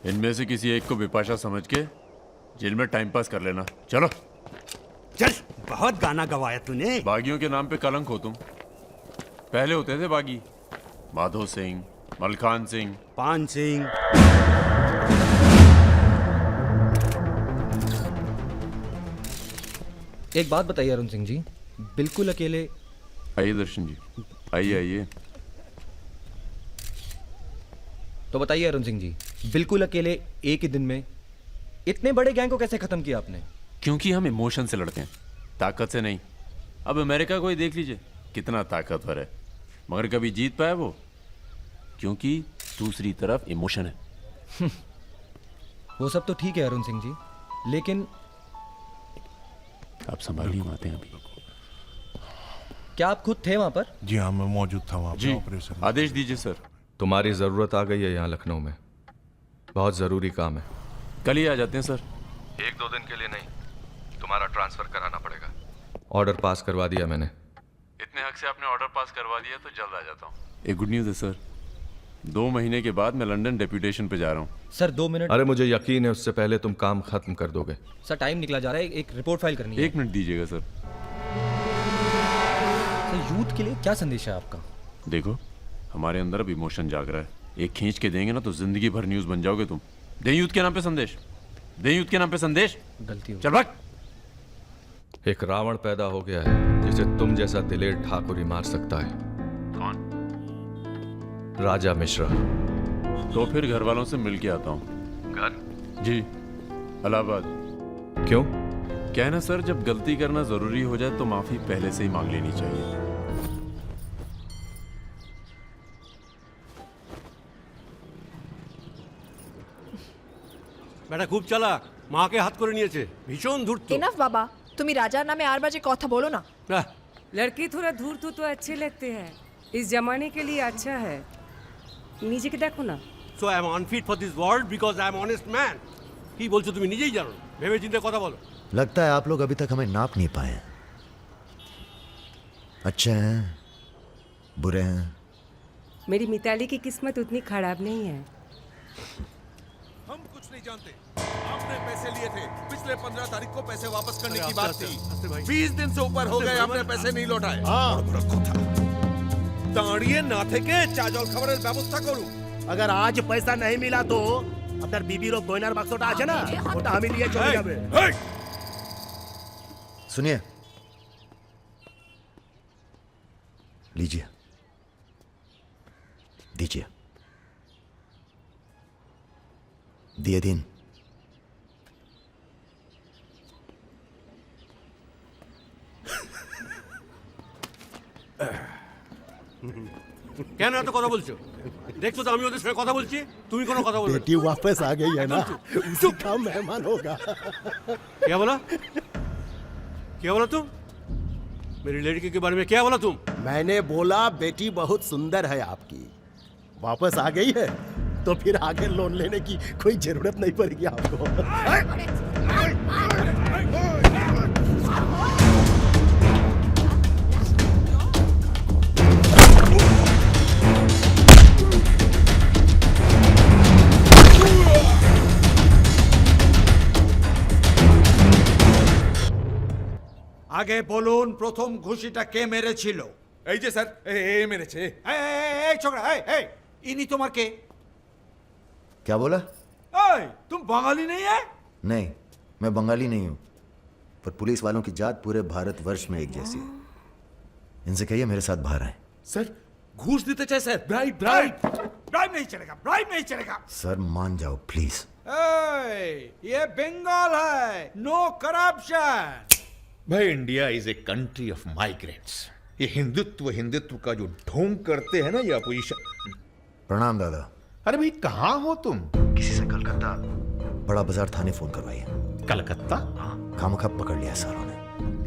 इनमें से किसी एक को विपाशा समझ के जेल में टाइम पास कर लेना। चलो चल, बहुत गाना गवाया तूने। बागियों के नाम पे कलंक हो तुम। पहले होते थे बागी, माधो सिंह, मलखान सिंह, पान सिंह। एक बात बताइए अरुण सिंह जी, बिल्कुल अकेले। आइए दर्शन जी, आइए आइए। तो बताइए अरुण सिंह जी, बिल्कुल अकेले एक ही दिन में इतने बड़े गैंग को कैसे खत्म किया आपने? क्योंकि हम इमोशन से लड़ते हैं, ताकत से नहीं। अब अमेरिका को ही देख लीजिए, कितना ताकतवर है, मगर कभी जीत पाया वो? क्योंकि दूसरी तरफ इमोशन है। वो सब तो ठीक है अरुण सिंह जी, लेकिन आप संभालिए बातें अभी। क्या आप खुद थे वहां पर? जी हाँ, मैं मौजूद था वहाँ जी, पे ऑपरेशन। आदेश दीजिए सर। तुम्हारी ज़रूरत आ गई है यहाँ लखनऊ में, बहुत ज़रूरी काम है। कल ही आ जाते हैं सर। 1-2 दिन के लिए नहीं, तुम्हारा ट्रांसफ़र कराना पड़ेगा। ऑर्डर पास करवा दिया मैंने। इतने हक से आपने ऑर्डर पास करवा दिया तो जल्द आ जाता हूँ। एक गुड न्यूज़ है सर, 2 महीने के बाद मैं लंदन डेप्यूटेशन पे जा रहा हूँ। Sir 2 minute. अरे मुझे यकीन है उससे पहले तुम काम खत्म कर दोगे। सर टाइम निकला जा रहा है, एक रिपोर्ट फाइल करनी है। 1 मिनट दीजिएगा सर। सर यूथ के लिए क्या संदेश है आपका? देखो, हमारे अंदर अब इमोशन जाग रहा है, एक खींच के देंगे ना तो जिंदगी भर न्यूज़ बन जाओगे तुम। दें यूथ के नाम पे संदेश, दें यूथ के नाम पे संदेश। गलती हो चल भाग। एक रावण पैदा हो गया है जिसे तुम जैसा दिलेर ठाकुर ही मार सकता है। कौन? राजा मिश्रा। तो फिर घर वालों से मिल के आता हूँ। घर? जी, इलाहाबाद। क्यों? क्या है ना सर, जब गलती करना जरूरी हो जाए तो माफी पहले से ही मांग लेनी चाहिए। বেটা খুব চালাক, মাকে হাত করে নিয়েছে, ভীষণ ধূর্ত। এনাফ বাবা, তুমি রাজার নামে আর বাজে কথা বলো না। আহ, लड़की थोड़ा धूर्त तो अच्छे लगते हैं, इस जमाने के लिए अच्छा है। नीचे के देखो ना। So I am unfit for this world because I am honest man. কি বলছো তুমি নিজেই জানো, ভেবে চিন্তে কথা বলো। लगता है आप लोग अभी तक हमें नाप नहीं पाए। अच्छे हैं, बुरे हैं। मेरी मिताली की किस्मत उतनी खराब नहीं है। हम कुछ नहीं जानते। आपने पैसे लिए थे, पिछले 15 तारीख को पैसे वापस करने अरे की आस्ते बात आस्ते, थी। आस्ते भाई। 20 दिन से ऊपर हो गए, आपने पैसे नहीं लौटाए। দাঁড়িয়ে না থেকে চা জল খাবারের ব্যবস্থা করুন। अगर आज पैसा नहीं मिला तो আপনার বিবির গয়নার বাক্সটা আছে না, ওটা আমি নিয়ে চলে যাবে। सुनिए, लीजिए, दीजिए, दिए दिन। কেন এত কথা বলছো? দেখছো তো আমি ওদের সঙ্গে কথা বলছি, তুমি কোনো কথা বলবে? बेटी वापस आ गई है ना, उसी का मेहमान होगा। क्या बोला? क्या बोला तुम? मेरी लड़की के बारे में क्या बोला तुम? मैंने बोला बेटी बहुत सुंदर है आपकी, वापस आ गई है तो फिर आगे लोन लेने की कोई जरूरत नहीं पड़ेगी आपको। আগে বলুন প্রথম ঘুষিটা কে মেরেছিল? এই যে স্যার এ মেরেছে। এই ছোকরা, এই ইনি তোমার কে? क्या बोला? এই तुम बंगाली नहीं है? नहीं, मैं बंगाली नहीं हूं, पर पुलिस वालों की जात पूरे भारतवर्ष में एक जैसी है। इनसे कहिए मेरे साथ बाहर आए। স্যার ঘুষ দিতে চাই স্যার, ব্রাইব ব্রাইব। ब्राइब नहीं चलेगा, ब्राइब नहीं चलेगा। सर मान जाओ प्लीज। ये बंगाल है, नो करप्शन। भाई India is a country of migrants. ये हिंदुत्व का जो ढोंग करते हैं ना ये अपोजिशन। प्रणाम दादा। अरे भाई कहाँ हो तुम? किसी से कलकत्ता बड़ा बाजार थाने फोन करवाइए। कलकत्ता? खामखा पकड़ लिया सारों ने।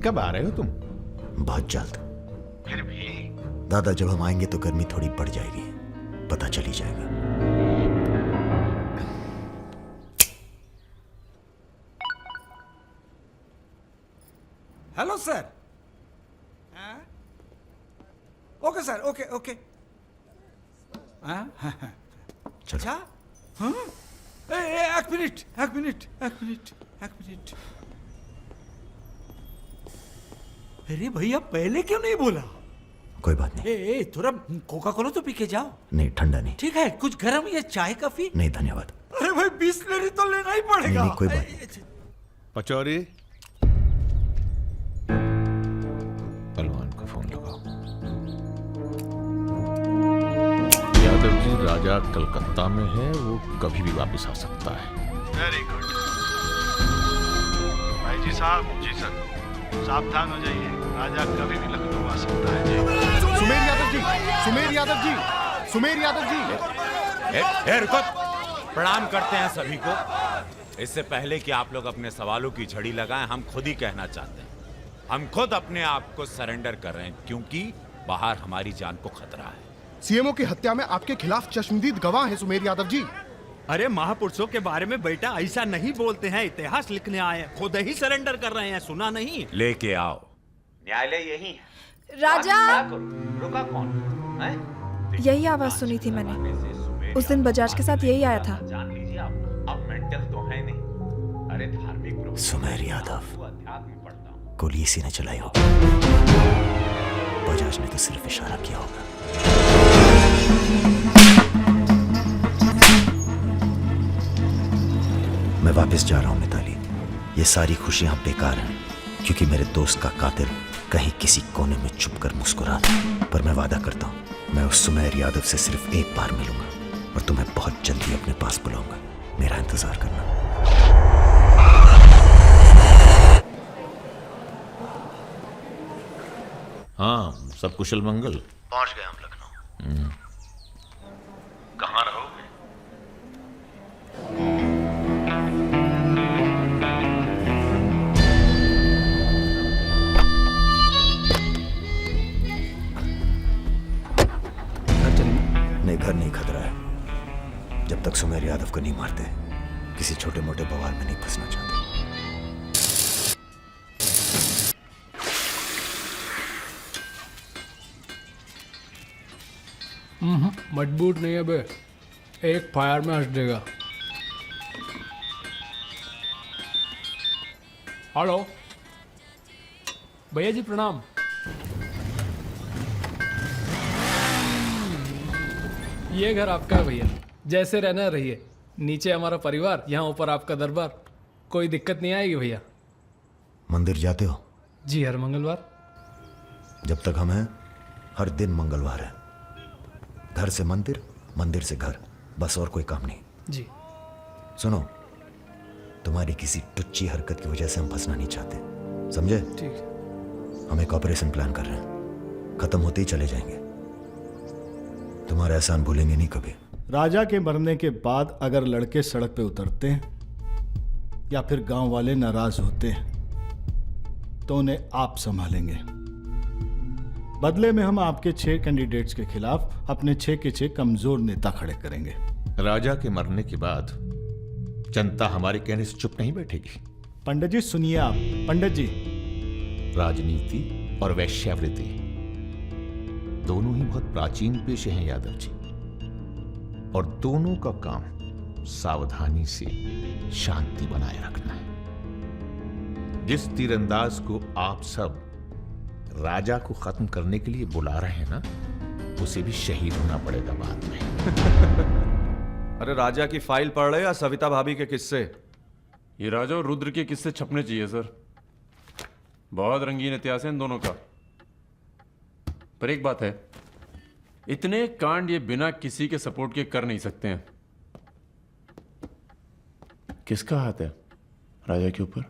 कब आ रहे हो तुम? बहुत जल्द। फिर भी दादा जब हम आएंगे तो गर्मी थोड़ी बढ़ जाएगी, पता चल ही जाएगा। Hello sir. Okay sir, okay okay. चलो। अच्छा हाँ, एक मिनट एक मिनट एक मिनट एक मिनट। अरे भैया पहले क्यों नहीं बोला? कोई बात नहीं। थोड़ा कोका कोला तो पी के जाओ। नहीं ठंडा नहीं। ठीक है, कुछ गर्म या चाय कॉफी? नहीं धन्यवाद। अरे भाई बिस्लरी तो लेना ही पड़ेगा। नहीं, कोई बात नहीं। पचौरी पहलवान को फोन लगाओ। यादव जी राजा कलकत्ता में है, वो कभी भी वापस आ सकता है। वेरी गुड भाई जी साहब। जी सर, सावधान हो जाइए, राजा कभी भी लखनऊ आ सकता है। जी सुमेर यादव जी, सुमेर यादव जी, सुमेर यादव जी। रुको, प्रणाम करते हैं सभी को। इससे पहले कि आप लोग अपने सवालों की झड़ी लगाएं, हम खुद ही कहना चाहते हैं, हम खुद अपने आप को सरेंडर कर रहे हैं, क्योंकि बाहर हमारी जान को खतरा है। सीएमओ की हत्या में आपके खिलाफ चश्मदीद गवाह है सुमेर यादव जी। अरे महापुरुषों के बारे में बेटा ऐसा नहीं बोलते हैं, इतिहास लिखने आए हैं, खुद ही सरेंडर कर रहे हैं, सुना नहीं? लेके आओ, न्यायालय यही है। राजा, रुका कौन है? यही आवाज सुनी थी मैंने। उस दिन बजाज के साथ यही आया था। जान लीजिए आप मेंटल तो है नहीं। अरे धार्मिक सुमेर यादव अध्यात्म पढ़ता हूँ। गोली इसी ने चलाई होगी। बजाज ने तो सिर्फ इशारा किया होगा। मैं वापस जा रहा हूं मिताली। ये सारी खुशियां बेकार हैं, क्योंकि मेरे दोस्त का कातिल कहीं किसी कोने में छुपकर मुस्कुरा था। पर मैं वादा करता हूं, मैं उस सुमेर यादव से सिर्फ एक बार मिलूंगा और तुम्हें बहुत जल्दी अपने पास बुलाऊंगा। मेरा इंतजार करना। हाँ, सब कुशल मंगल। पहुंच गए हम लखनऊ। कहाँ रहोगे? नहीं, घर नहीं खतरा है। जब तक सुमेर यादव को नहीं मारते, किसी छोटे मोटे बवाल में नहीं फंसना चाहते। मजबूत नहीं है बे, एक फायर में हंस देगा। हेलो भैया जी, प्रणाम। ये घर आपका है भैया, जैसे रहना रहिए। नीचे हमारा परिवार, यहाँ ऊपर आपका दरबार। कोई दिक्कत नहीं आएगी भैया। मंदिर जाते हो? जी, हर मंगलवार। जब तक हम हैं, हर दिन मंगलवार है। घर से मंदिर, मंदिर से घर, बस और कोई काम नहीं। जी। सुनो, तुम्हारी किसी टुच्ची हरकत की वजह से हम फंसना नहीं चाहते, समझे? ठीक। हम एक ऑपरेशन प्लान कर रहे हैं, खत्म होते ही चले जाएंगे। तुम्हारा एहसान भूलेंगे नहीं कभी। राजा के मरने के बाद अगर लड़के सड़क पे उतरते हैं या फिर गांव वाले नाराज होते हैं तो उन्हें आप संभालेंगे। बदले में हम आपके 6 कैंडिडेट्स के खिलाफ अपने 6 के 6 कमजोर नेता खड़े करेंगे। राजा के मरने के बाद जनता हमारे कहने से चुप नहीं बैठेगी। पंडित जी सुनिए आप। पंडित जी, राजनीति और वैश्यावृत्ति दोनों ही बहुत प्राचीन पेशे हैं यादव जी, और दोनों का काम सावधानी से शांति बनाए रखना है। जिस तीरंदाज को आप सब राजा को खत्म करने के लिए बुला रहे हैं ना, उसे भी शहीद होना पड़ेगा बाद में। अरे राजा की फाइल पढ़ रहे या सविता भाभी के किस्से? ये राजा और रुद्र के किस्से छपने चाहिए सर। बहुत रंगीन इतिहास है इन दोनों का। पर एक बात है, इतने कांड ये बिना किसी के सपोर्ट के कर नहीं सकते हैं। किसका हाथ है राजा के ऊपर?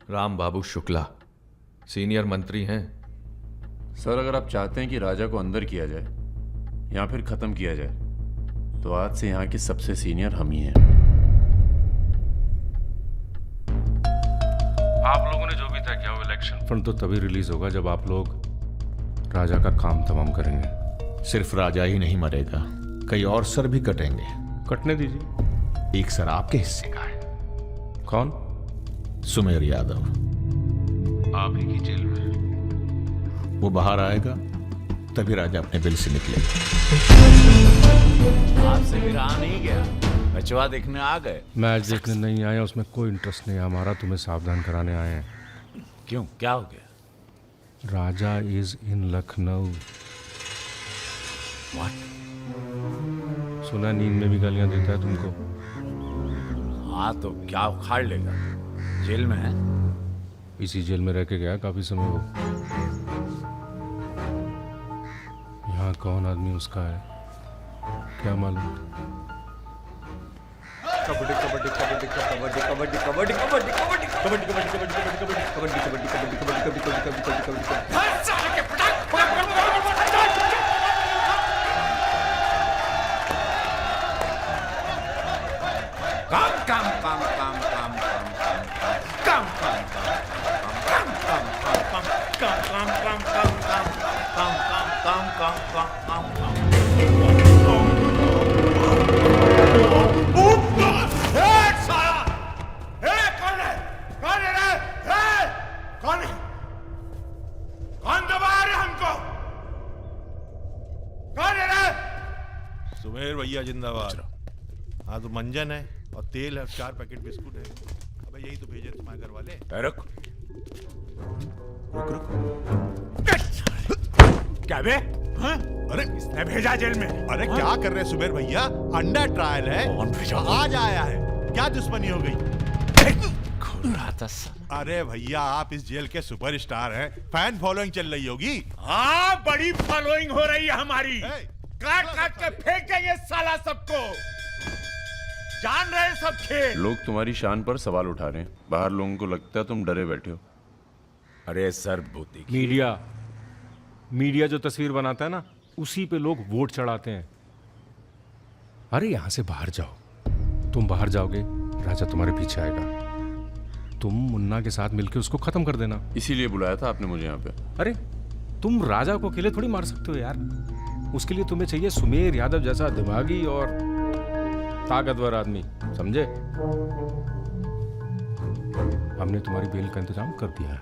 राम बाबू शुक्ला सीनियर मंत्री हैं। सर अगर आप चाहते हैं कि राजा को अंदर किया जाए या फिर खत्म किया जाए, तो आज से यहां के सबसे सीनियर हम ही हैं। आप लोगों ने जो भी तय किया वो इलेक्शन फंड तो तभी रिलीज होगा जब आप लोग राजा का काम तमाम करेंगे। सिर्फ राजा ही नहीं मरेगा, कई और सर भी कटेंगे। कटने दीजिए। एक सर आपके हिस्से का है। कौन? सुमेर यादव आप ही की जेल में। वो बाहर आएगा तभी राजा अपने बिल से निकलेगा। आपसे भी रहा नहीं गया, बचवा देखने आ गए। मैच देखने नहीं आए, उसमें कोई इंटरेस्ट नहीं है हमारा। तुम्हें सावधान कराने आए हैं। क्यों, क्या हो गया? राजा इज इन लखनऊ। सुना नींद में भी गालियां देता है तुमको। हाँ तो क्या उखाड़ लेगा? जेल में है। इसी जेल में रह के गया काफी समय वो। यहाँ कौन आदमी उसका है क्या मालूम। कबड्डी कबड्डी कबड्डी कबड्डी कबड्डी कबड्डी कबड्डी कबड्डी कबड्डी कबड्डी कबड्डी कबड्डी कबड्डी कबड्डी कबड्डी कबड्डी कबड्डी कबड्डी कबड्डी काम काम काम काम काम काम काम काम काम काम काम काम काम काम काम काम काम काम सुमेर भैया जिंदाबाद। हाँ तो मंजन है और तेल है, 4 पैकेट बिस्कुट है। अबे यही तो भेजे तुम्हारे घर वाले। रुक रुक रुक। क्या बे? हाँ? अरे किसने भेजा जेल में? अरे क्या कर रहे हैं सुमेर भैया? अंडर ट्रायल है। कौन भेजा? आज आया है। क्या दुश्मनी हो गई? अरे भैया आप इस जेल के सुपरस्टार हैं, फैन फॉलोइंग चल रही होगी। हाँ बड़ी फॉलोइंग हो रही है हमारी। काट काट के फेंक देंगे साला सबको। जान रहे सब खेल। लोग तुम्हारी शान पर सवाल उठा रहे हैं। बाहर लोगों को लगता है तुम डरे बैठे हो। अरे सर बूती मीडिया जो तस्वीर बनाता है ना, उसी पे लोग वोट चढ़ाते हैं। अरे यहां से बाहर जाओ। तुम बाहर जाओगे, राजा तुम्हारे पीछे आएगा। तुम मुन्ना के साथ मिलकर उसको खत्म कर देना। इसीलिए बुलाया था आपने मुझे यहाँ पे। अरे तुम राजा को अकेले थोड़ी मार सकते हो यार। उसके लिए तुम्हें चाहिए सुमेर यादव जैसा दिमागी और ताकतवर आदमी, समझे? हमने तुम्हारी बेल का इंतजाम कर दिया है।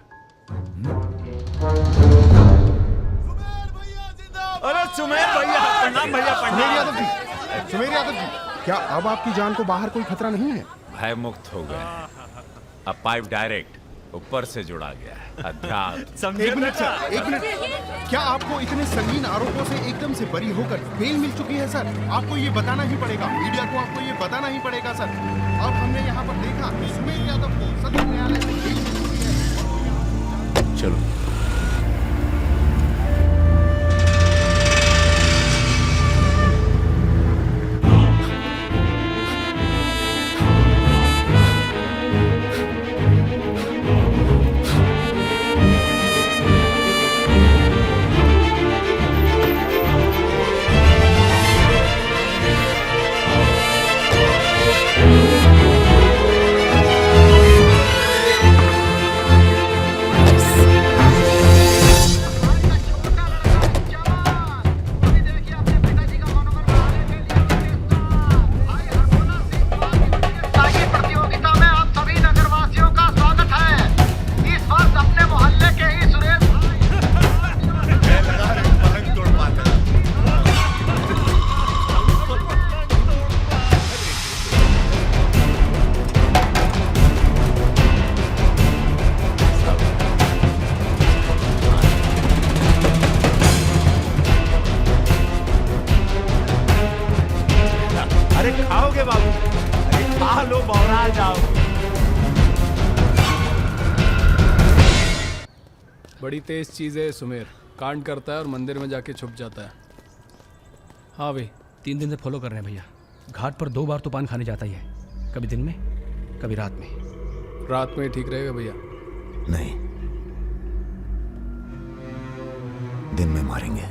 अरे सुमेर भैया प्रणाम। भैया प्रणाम। सुमेर यादव जी, क्या अब आपकी जान को बाहर कोई खतरा नहीं है? भय मुक्त हो गए। अब पाइप डायरेक्ट ऊपर से जुड़ा गया है। अध्यात्म। एक मिनट सर, एक मिनट। क्या आपको इतने संगीन आरोपों से एकदम से बरी होकर बेल मिल चुकी है सर? आपको ये बताना ही पड़ेगा, मीडिया को आपको ये बताना ही पड़ेगा सर। अब हमने यहाँ पर देखा कि सुमेर यादव को सदन न्यायालय से बेल मिल चुकी है। चलो लो बौरा जाओगे। बड़ी तेज चीज है सुमेर, कांड करता है और मंदिर में जाके छुप जाता है। हाँ भाई 3 दिन से फॉलो कर रहे हैं भैया। घाट पर 2 बार तो पान खाने जाता ही है, कभी दिन में कभी रात में। रात में ठीक रहेगा भैया? नहीं, दिन में मारेंगे।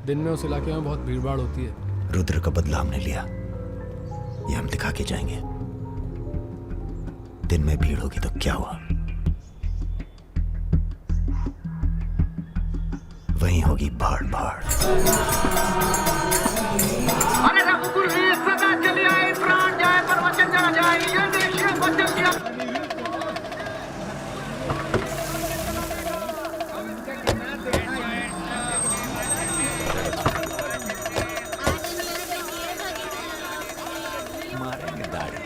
दिन में उस इलाके में बहुत भीड़भाड़ होती है। रुद्र का बदला हमने लिया, ये हम दिखा के जाएंगे। दिन में भीड़ होगी तो क्या हुआ, वहीं होगी भाड़ भाड़। अरे रघुकुल वीर सदा चले आए, प्राण जाए पर वचन जरा जाए, ये देश है वचन दिया। मारेंगे दाढ़ी।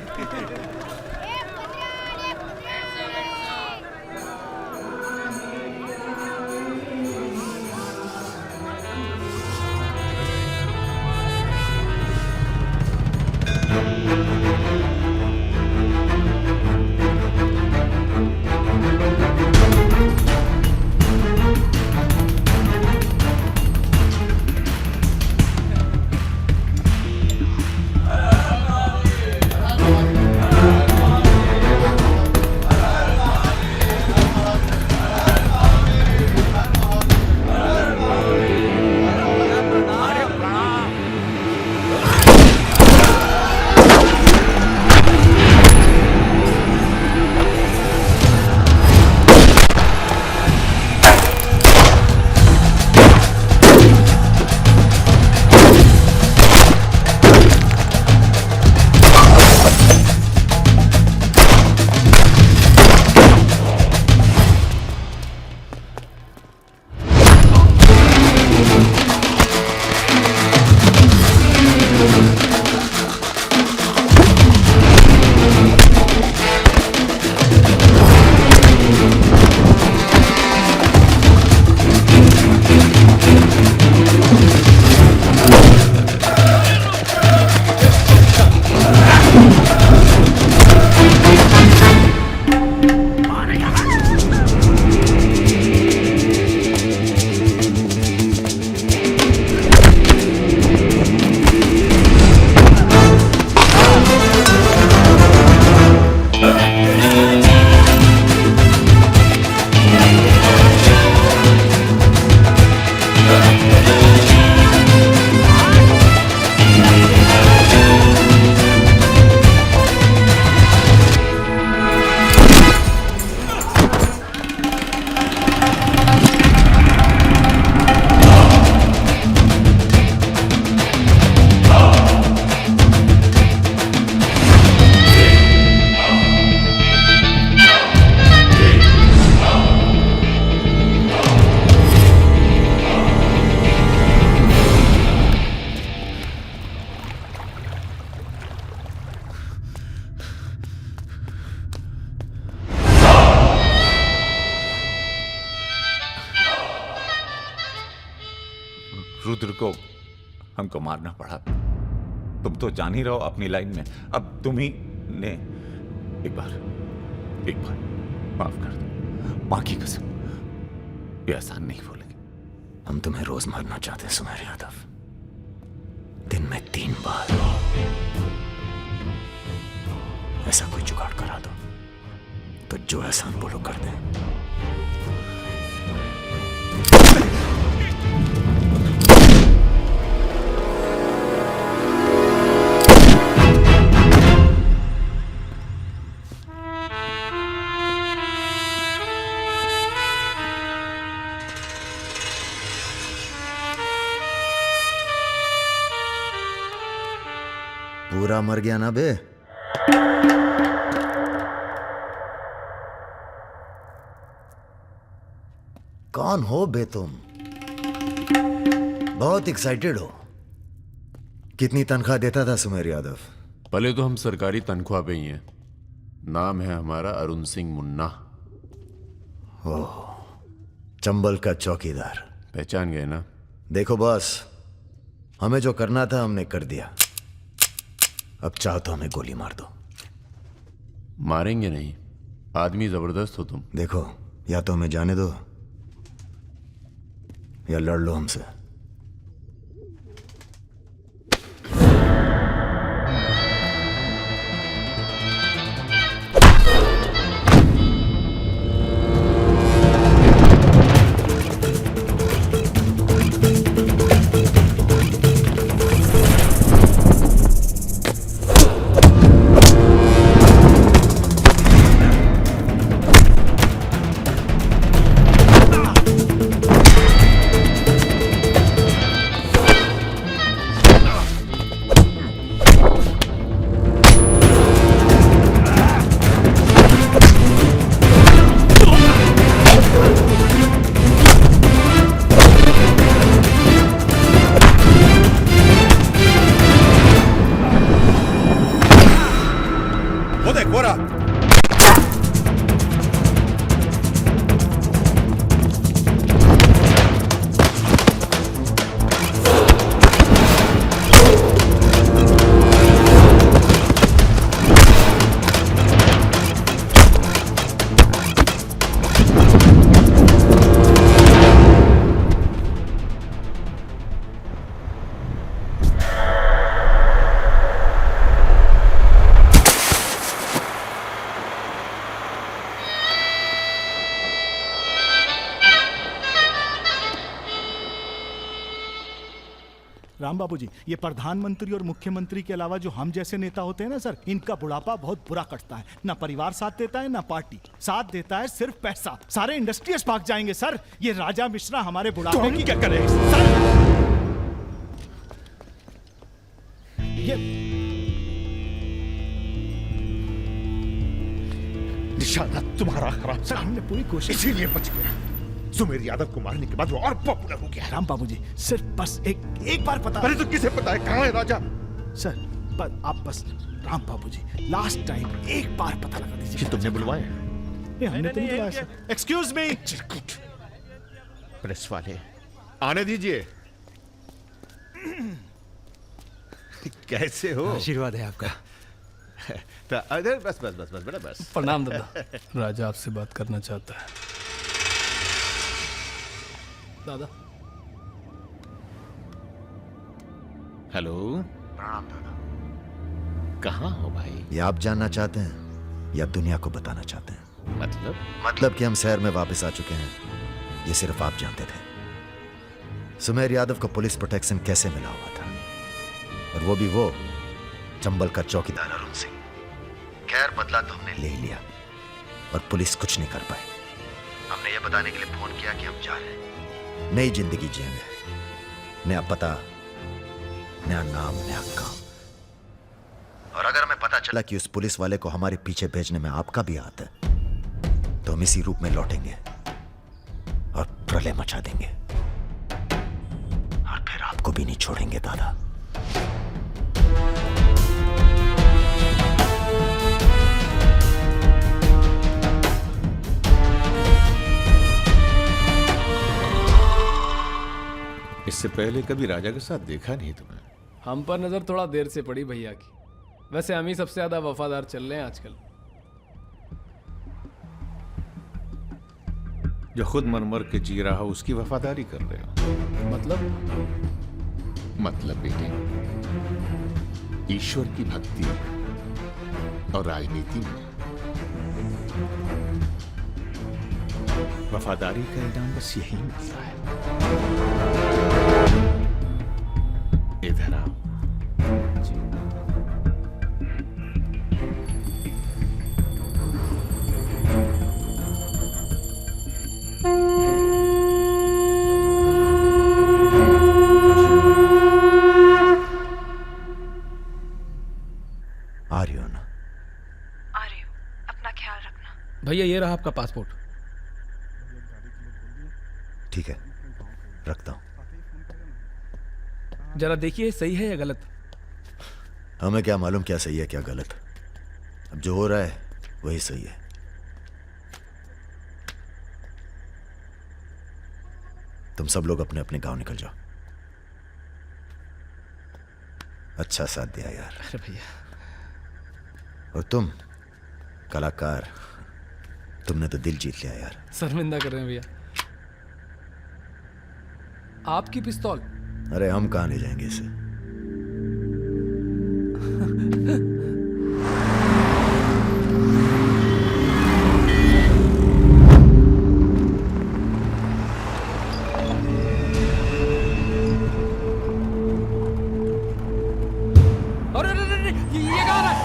रुद्र को हमको मारना पड़ा। तुम तो जान ही रहो अपनी लाइन में। अब तुम ही ने एक बार माफ कर दो, मां की कसम, ये आसान नहीं भूलेंगे। हम तुम्हें रोज मारना चाहते हैं सुमेर यादव, दिन में 3 बार। ऐसा कोई जुगाड़ करा दो तो जो एहसान बोलो कर दे। पूरा मर गया ना बे? कौन हो बे तुम? बहुत एक्साइटेड हो। कितनी तनख्वाह देता था सुमेर यादव? पहले तो हम सरकारी तनख्वाह पे ही हैं। नाम है हमारा अरुण सिंह मुन्ना। ओह, चंबल का चौकीदार। पहचान गए ना? देखो बॉस, हमें जो करना था हमने कर दिया। अब चाहो तो हमें गोली मार दो, मारेंगे नहीं, आदमी जबरदस्त हो तुम। देखो, या तो हमें जाने दो या लड़ लो हमसे। वो देख गोरा। राम बाबू जी, ये प्रधानमंत्री और मुख्यमंत्री के अलावा जो हम जैसे नेता होते हैं ना सर, इनका बुढ़ापा बहुत बुरा कटता है। ना परिवार साथ देता है, ना पार्टी साथ देता है, सिर्फ पैसा। सारे इंडस्ट्रियल्स भाग जाएंगे सर। ये राजा मिश्रा हमारे बुढ़ापे की क्या करे सर? ये निशाना तुम्हारा खराब सर, हमने पूरी कोशिश, इसीलिए बच गया। सुमेर यादव को मारने के बाद वो और पॉपुलर हो गया। राम बाबू जी, सिर्फ बस एक बार पता। अरे तो किसे पता है कहाँ है राजा? सर आप बस, राम बाबू जी, लास्ट टाइम एक बार पता लगा दीजिए। कि तुमने बुलवाया? हमने तो नहीं बुलाया सर। Excuse me. प्रेस वाले आने दीजिए। कैसे हो? आशीर्वाद है आपका। तो अरे बस बस बस बस बेटा बस। प्रणाम दादा। राजा आपसे बात करना चाहता है। दादा। हेलो। प्रणाम दादा। कहाँ हो भाई? ये आप जानना चाहते हैं या दुनिया को बताना चाहते हैं? मतलब कि हम शहर में वापस आ चुके हैं, ये सिर्फ आप जानते थे। सुमेर यादव को पुलिस प्रोटेक्शन कैसे मिला हुआ था, और वो भी वो चंबल का चौकीदार अरुण सिंह। खैर, बदला तो हमने ले लिया और पुलिस कुछ नहीं कर पाई। हमने ये बताने के लिए फोन किया कि हम जा रहे हैं, नई जिंदगी जिएंगे, नया पता, नया नाम, नया काम। और अगर हमें पता चला कि उस पुलिस वाले को हमारे पीछे भेजने में आपका भी हाथ है, तो हम इसी रूप में लौटेंगे और प्रलय मचा देंगे, और फिर आपको भी नहीं छोड़ेंगे दादा। इससे पहले कभी राजा के साथ देखा नहीं तुम्हें। हम पर नजर थोड़ा देर से पड़ी भैया की। वैसे हम ही सबसे ज्यादा वफादार चल रहे हैं आजकल। जो खुद मर के जी रहा हो उसकी वफादारी कर रहे हो। मतलब बेटे, ईश्वर की भक्ति और राजनीति में वफादारी का इनाम बस यही मिलता है। इधर आओ। आ रही हो ना? आ रही हूँ, अपना ख्याल रखना। भैया ये रहा आपका पासपोर्ट। ठीक है, रखता हूं। जरा देखिए सही है या गलत। हमें क्या मालूम क्या सही है क्या गलत। अब जो हो रहा है वही सही है। तुम सब लोग अपने अपने गांव निकल जाओ। अच्छा साथ दिया यार। अरे भैया। और तुम कलाकार, तुमने तो दिल जीत लिया यार। शर्मिंदा कर रहे हैं भैया। आपकी पिस्तौल? अरे हम कहाँ ले जाएंगे इसे? अरे ये कहाँ रहा है?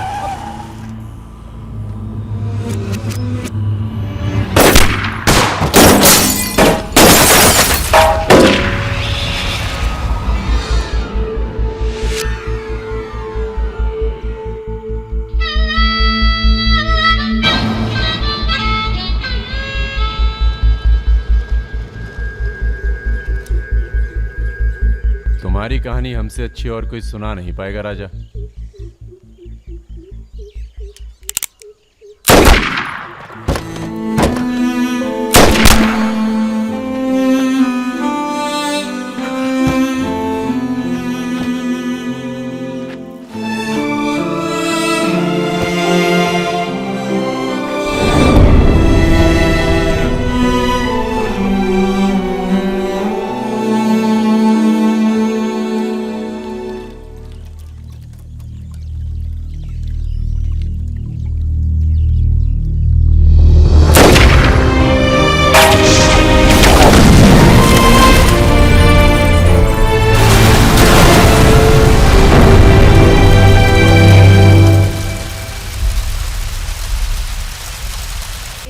तुम्हारी कहानी हमसे अच्छी और कोई सुना नहीं पाएगा राजा।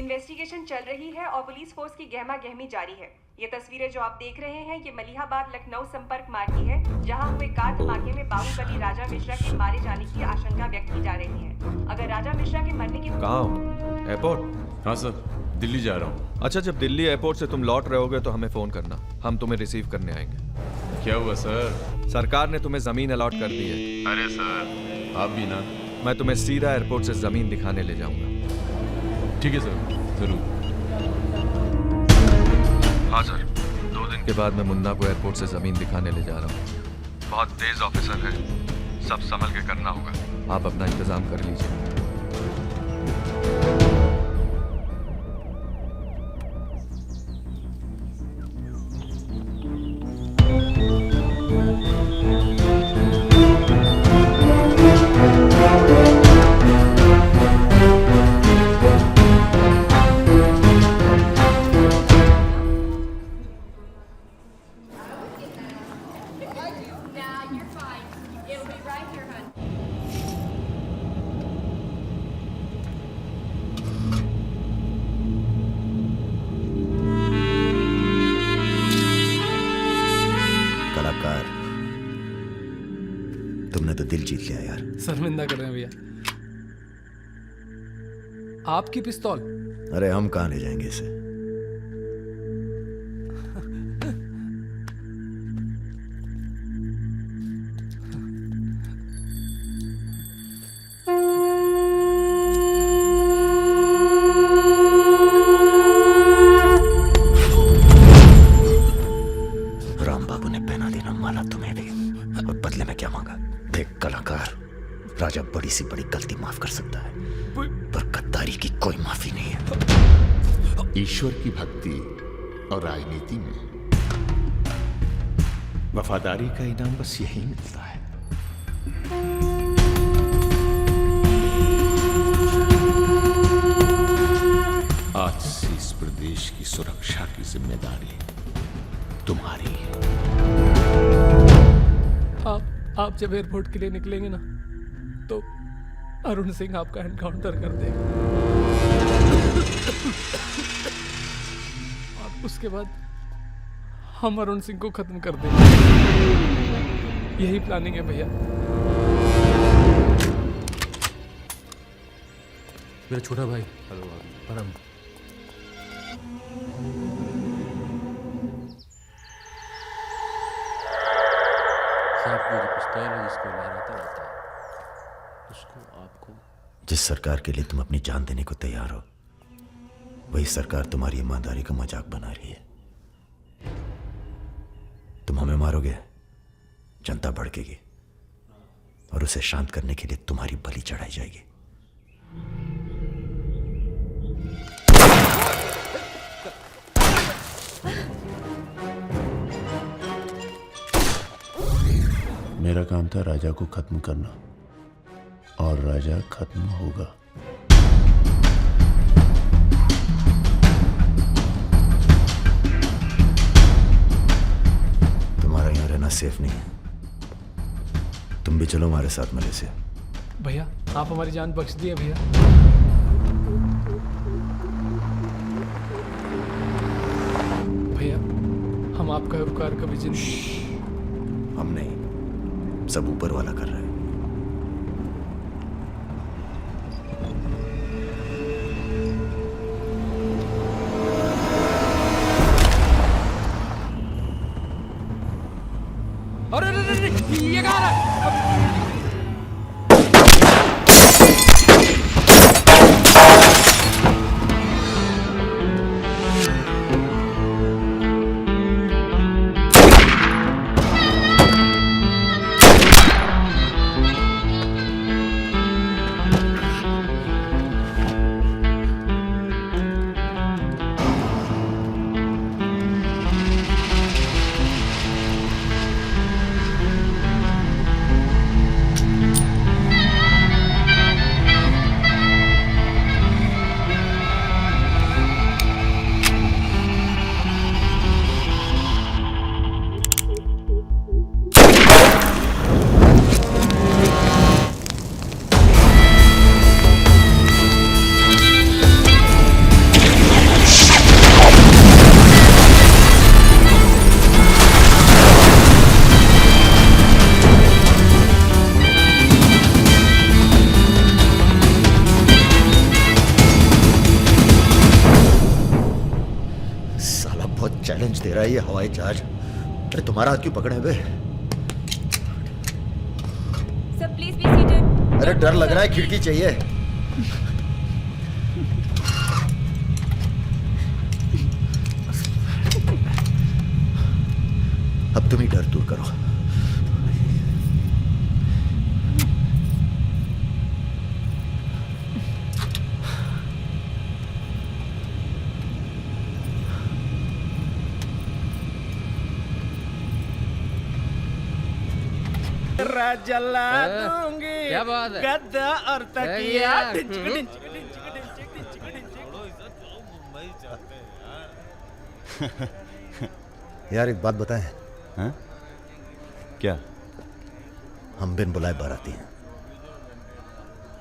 इन्वेस्टिगेशन चल रही है और पुलिस फोर्स की गहमा गहमी जारी है। ये तस्वीरें जो आप देख रहे हैं ये मलिहाबाद लखनऊ संपर्क मार्ग की है, जहां हुए कार धमाके में बाहुबली राजा मिश्रा के मारे जाने की आशंका व्यक्त की जा रही है। अगर राजा मिश्रा के मरने की कहाँ हो? एयरपोर्ट? हाँ सर, दिल्ली जा रहा हूँ। अच्छा, जब दिल्ली एयरपोर्ट से तुम लौट रहे होगे तो हमें फोन करना, हम तुम्हें रिसीव करने आएंगे। क्या हुआ सर? सरकार ने तुम्हें जमीन अलॉट कर दी है। अरे सर, आप भी ना। मैं तुम्हें सीधा एयरपोर्ट से जमीन दिखाने ले जाऊंगा। ठीक है सर, जरूर। हाँ सर, 2 दिन के बाद मैं मुन्ना को एयरपोर्ट से जमीन दिखाने ले जा रहा हूँ। बहुत तेज ऑफिसर है, सब संभल के करना होगा। आप अपना इंतजाम कर लीजिए। कलाकार, तुमने तो दिल जीत लिया यार। शर्मिंदा कर रहे हैं भैया। आपकी पिस्तौल? अरे हम कहाँ ले जाएंगे इसे? राम बाबू ने पहना देना माला तुम्हें भी, और बदले में क्या मांगा? देख कलाकार, राजा बड़ी सी बड़ी गलती माफ कर सकता है, पर गद्दारी की कोई माफी नहीं है। ईश्वर की भक्ति और राजनीति में वफादारी का इनाम बस यही मिलता है। आज से इस प्रदेश की सुरक्षा की जिम्मेदारी तुम्हारी है। आप जब एयरपोर्ट के लिए निकलेंगे ना, तो अरुण सिंह आपका एनकाउंटर कर देगा, और उसके बाद हम अरुण सिंह को खत्म कर देंगे। यही प्लानिंग है भैया। मेरा छोटा भाई। हेलो परम। साहब, मेरी पिस्तौल है जिसको लहराता रहता है, उसको आपको। जिस सरकार के लिए तुम अपनी जान देने को तैयार हो, वही सरकार तुम्हारी ईमानदारी का मजाक बना रही है। तुम हमें मारोगे, जनता भड़केगी, और उसे शांत करने के लिए तुम्हारी बलि चढ़ाई जाएगी। मेरा काम था राजा को खत्म करना, और राजा खत्म होगा। तुम्हारा यहाँ रहना सेफ नहीं है, तुम भी चलो हमारे साथ मलेशिया। भैया आप हमारी जान बख्श दिए भैया। भैया हम आपका उपकार कभी जिंदगी। हम नहीं, सब ऊपर वाला कर रहा है। अरे ये कहाँ है? चैलेंज दे रहा है ये हवाई जहाज। अरे तुम्हारा हाथ क्यों पकड़े बे? Sir please be seated. अरे डर लग रहा है, खिड़की चाहिए। अब तुम ही डर दूर करो। जला दूंगी क्या बात है? गद्दा और तकिया। यार एक बात बताएं। हाँ? क्या? हम बिन बुलाए बाराती हैं।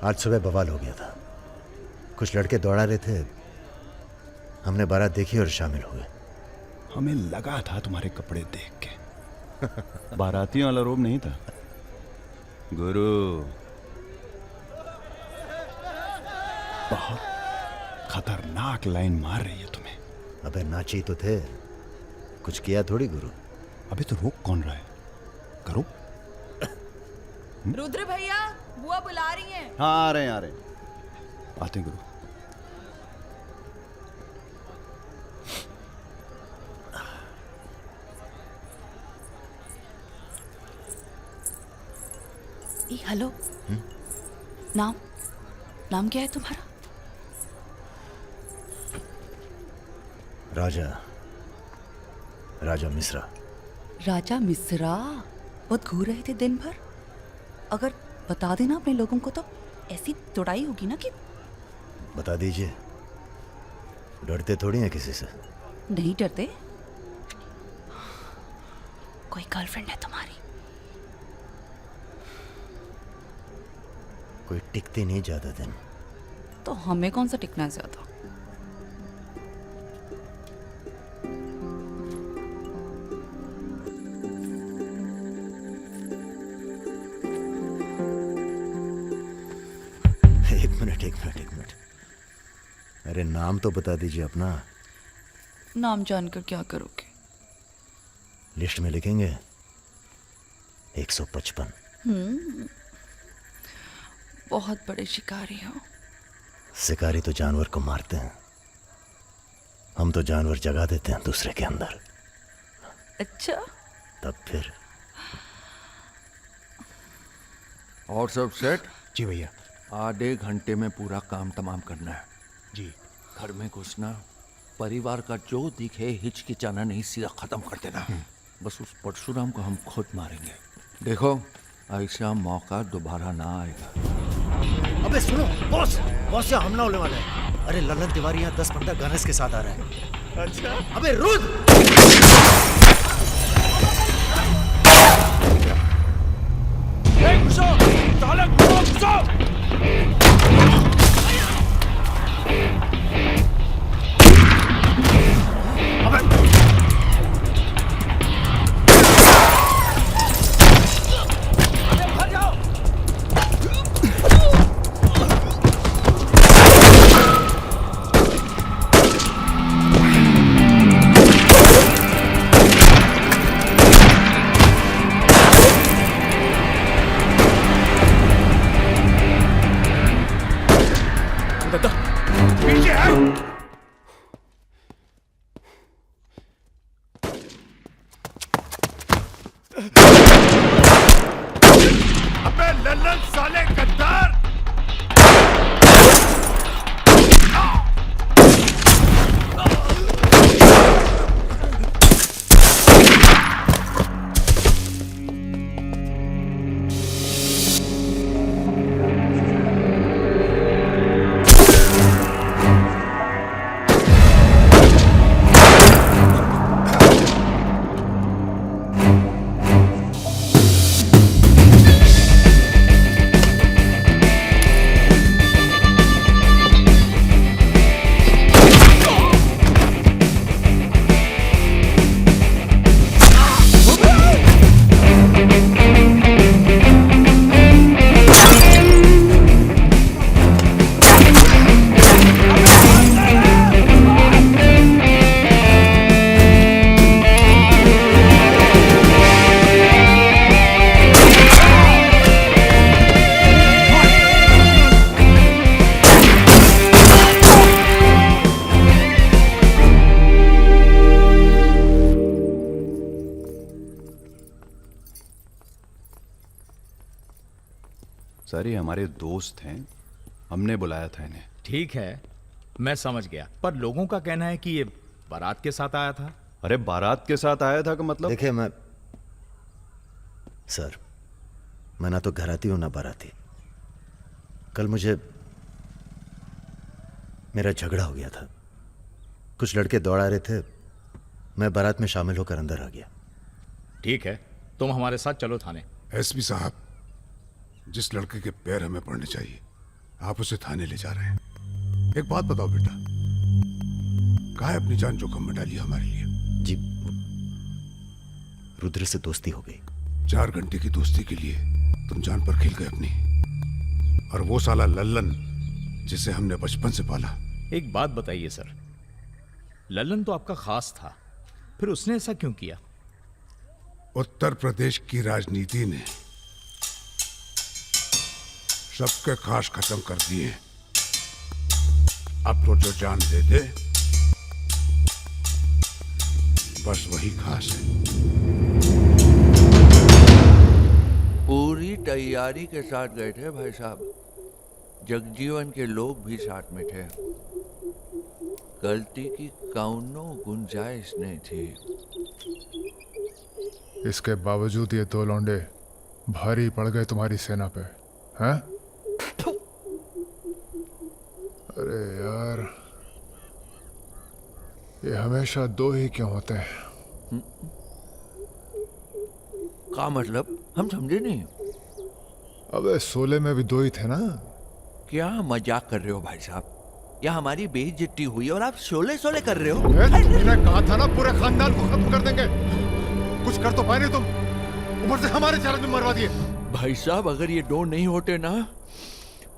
आज सुबह बवाल हो गया था, कुछ लड़के दौड़ा रहे थे, हमने बारात देखी और शामिल हुए। हमें लगा था तुम्हारे कपड़े देख के बारातियों वाला रोब नहीं था गुरु। बहुत खतरनाक लाइन मार रही है तुम्हें। अबे नाची तो थे, कुछ किया थोड़ी गुरु। अबे तो रोक कौन रहा है? करो। रुद्र भैया बुआ बुला रही हैं। हाँ आ रहे हैं आते हैं गुरु। हेलो। नाम नाम क्या है तुम्हारा? राजा मिश्रा। राजा मिश्रा? बहुत घूर रहे थे दिन भर। अगर बता देना अपने लोगों को तो ऐसी तोड़ाई होगी ना कि। बता दीजिए, डरते थोड़ी हैं किसी से। नहीं डरते। कोई गर्लफ्रेंड है तुम्हारी? कोई टिकती नहीं ज्यादा दिन। तो हमें कौन सा टिकना है ज्यादा? एक मिनट। अरे नाम तो बता दीजिए अपना। नाम जानकर क्या करोगे? लिस्ट में लिखेंगे 155। बहुत बड़े शिकारी हो। शिकारी तो जानवर को मारते हैं, हम तो जानवर जगा देते हैं दूसरे के अंदर। अच्छा तब फिर। और सब सेट? जी भैया। आधे घंटे में पूरा काम तमाम करना है। जी। घर में घुसना, परिवार का जो दिखे हिचकिचाना नहीं, सीधा खत्म कर देना। बस उस परशुराम को हम खुद मारेंगे। देखो ऐसा मौका दोबारा ना आएगा। अबे सुनो बॉस, बॉस यहाँ हमला होने वाला है। अरे ललन तिवारी यहाँ 10-15 गनर्स के साथ आ रहा है। अच्छा अबे रुद! अबे लल्लन साले गद्दार! सर ये हमारे दोस्त हैं, हमने बुलाया था इन्हें। ठीक है, मैं समझ गया, पर लोगों का कहना है कि ये बारात के साथ आया था। अरे बारात के साथ आया था का मतलब? देखिए मैं सर, मैं ना तो घराती हूं ना बाराती। कल मुझे मेरा झगड़ा हो गया था, कुछ लड़के दौड़ा रहे थे, मैं बारात में शामिल होकर अंदर आ गया। ठीक है, तुम हमारे साथ चलो थाने। एसपी साहब, जिस लड़के के पैर हमें पड़ने चाहिए आप उसे थाने ले जा रहे हैं। एक बात बताओ बेटा, काहे अपनी जान जोखिम में डाली हमारे लिए? जी रुद्र से दोस्ती हो गई। 4 घंटे की दोस्ती के लिए तुम जान पर खेल गए अपनी, और वो साला लल्लन जिसे हमने बचपन से पाला। एक बात बताइए सर, लल्लन तो आपका खास था, फिर उसने ऐसा क्यों किया? उत्तर प्रदेश की राजनीति ने सबके खास खत्म कर दिए। अब तो जो जान दे दे बस वही खास है। पूरी तैयारी के साथ गए थे भाई साहब, जगजीवन के लोग भी साथ में थे, गलती की कौनो गुंजाइश नहीं थी। इसके बावजूद ये 2 लौंडे भारी पड़ गए तुम्हारी सेना पे, हैं? अरे यार, ये हमेशा 2 ही क्यों होते हैं? क्या मतलब? हम समझे नहीं। अबे 16 में भी 2 ही थे ना? क्या मजाक कर रहे हो भाई साहब? यह हमारी बेइज्जती हुई और आप 16 कर रहे हो? मैंने कहा था ना पूरे खानदान को खत्म कर देंगे। कुछ कर तो पाए नहीं तुम, ऊपर से हमारे 4 आदमी मरवा दिए। भाई साहब अगर ये 2 नहीं होते ना,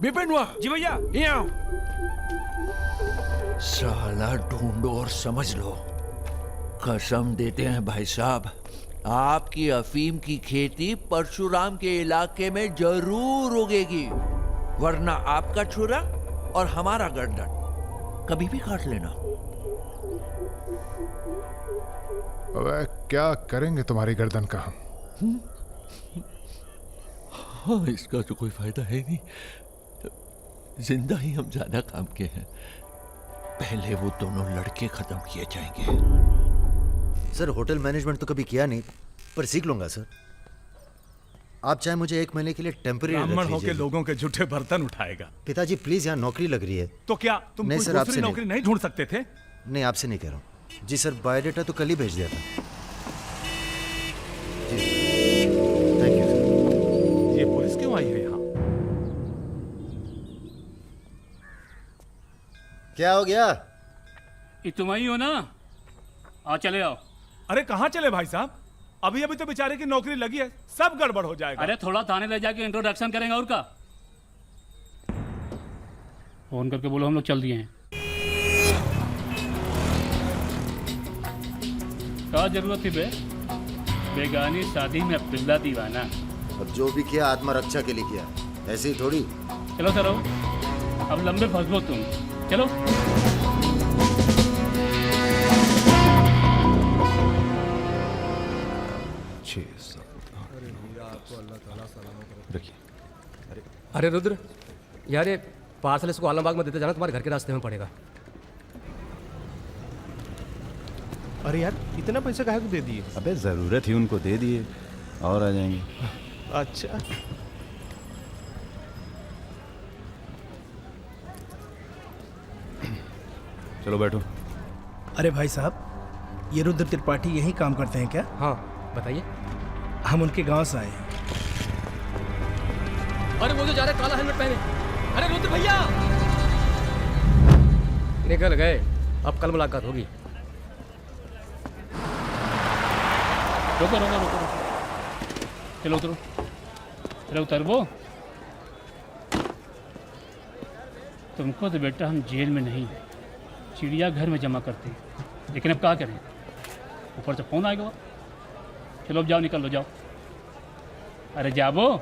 विपिन हुआ जी भैया, साला ढूंढो और समझ लो। कसम देते हैं भाई साहब, आपकी अफीम की खेती परशुराम के इलाके में जरूर उगेगी, वरना आपका छुरा और हमारा गर्दन कभी भी काट लेना। अबे क्या करेंगे तुम्हारी गर्दन का हम? हाँ, इसका तो कोई फायदा है नहीं, जिंदा ही हम ज्यादा काम के हैं। पहले वो दोनों लड़के खत्म किए जाएंगे। सर होटल मैनेजमेंट तो कभी किया नहीं, पर सीख लूंगा सर। आप चाहे मुझे 1 महीने के लिए टेम्पररी ब्राह्मण होके लोगों के झूठे बर्तन उठाएगा। पिताजी प्लीज, यहाँ नौकरी लग रही है। तो क्या तुम नहीं कोई सर, दूसरी आपसे नौकरी नहीं ढूंढ सकते थे? नहीं, आपसे नहीं कह रहा हूँ जी सर। बायोडेटा तो कल ही भेज दिया था जी। Thank you sir. ये पुलिस क्यों आई है यहाँ? क्या हो गया? तुम आई हो ना? आओ चले आओ। अरे कहाँ चले भाई साहब? अभी अभी तो बेचारे की नौकरी लगी है, सब गड़बड़ हो जाएगा। अरे थोड़ा थाने ले जाके इंट्रोडक्शन करेंगे और का। फोन करके बोलो हम लोग चल दिए हैं। क्या जरूरत थी बे? बेगानी शादी में पिल्ला दीवाना। अब जो भी किया आत्मरक्षा के लिए किया, ऐसे ही थोड़ी। चलो सर, अब लंबे फंसो तुम। चलो। अरे रुद्र यार, ये पार्सल इसको आलमबाग में देते जाना, तुम्हारे घर के रास्ते में पड़ेगा। अरे यार, इतना पैसा काहे को दे दिए? अबे जरूरत ही उनको दे दिए और आ जाएंगे। अच्छा, चलो बैठो। अरे भाई साहब, ये रुद्र त्रिपाठी यही काम करते हैं क्या? हाँ बताइए। हम उनके गांव से आए हैं। अरे वो जो जा रहे काला हेलमेट पहने, अरे रुद्र भैया निकल गए। अब कल मुलाकात होगी। रुको रुको रुको, चलो उतरो। चलो उतर। वो तुमको तो बेटा हम जेल में नहीं, चिड़ियाघर में जमा करते हैं, लेकिन अब क्या करें, ऊपर से फोन आएगा। चलो अब जाओ, निकल लो, जाओ। अरे जाबो।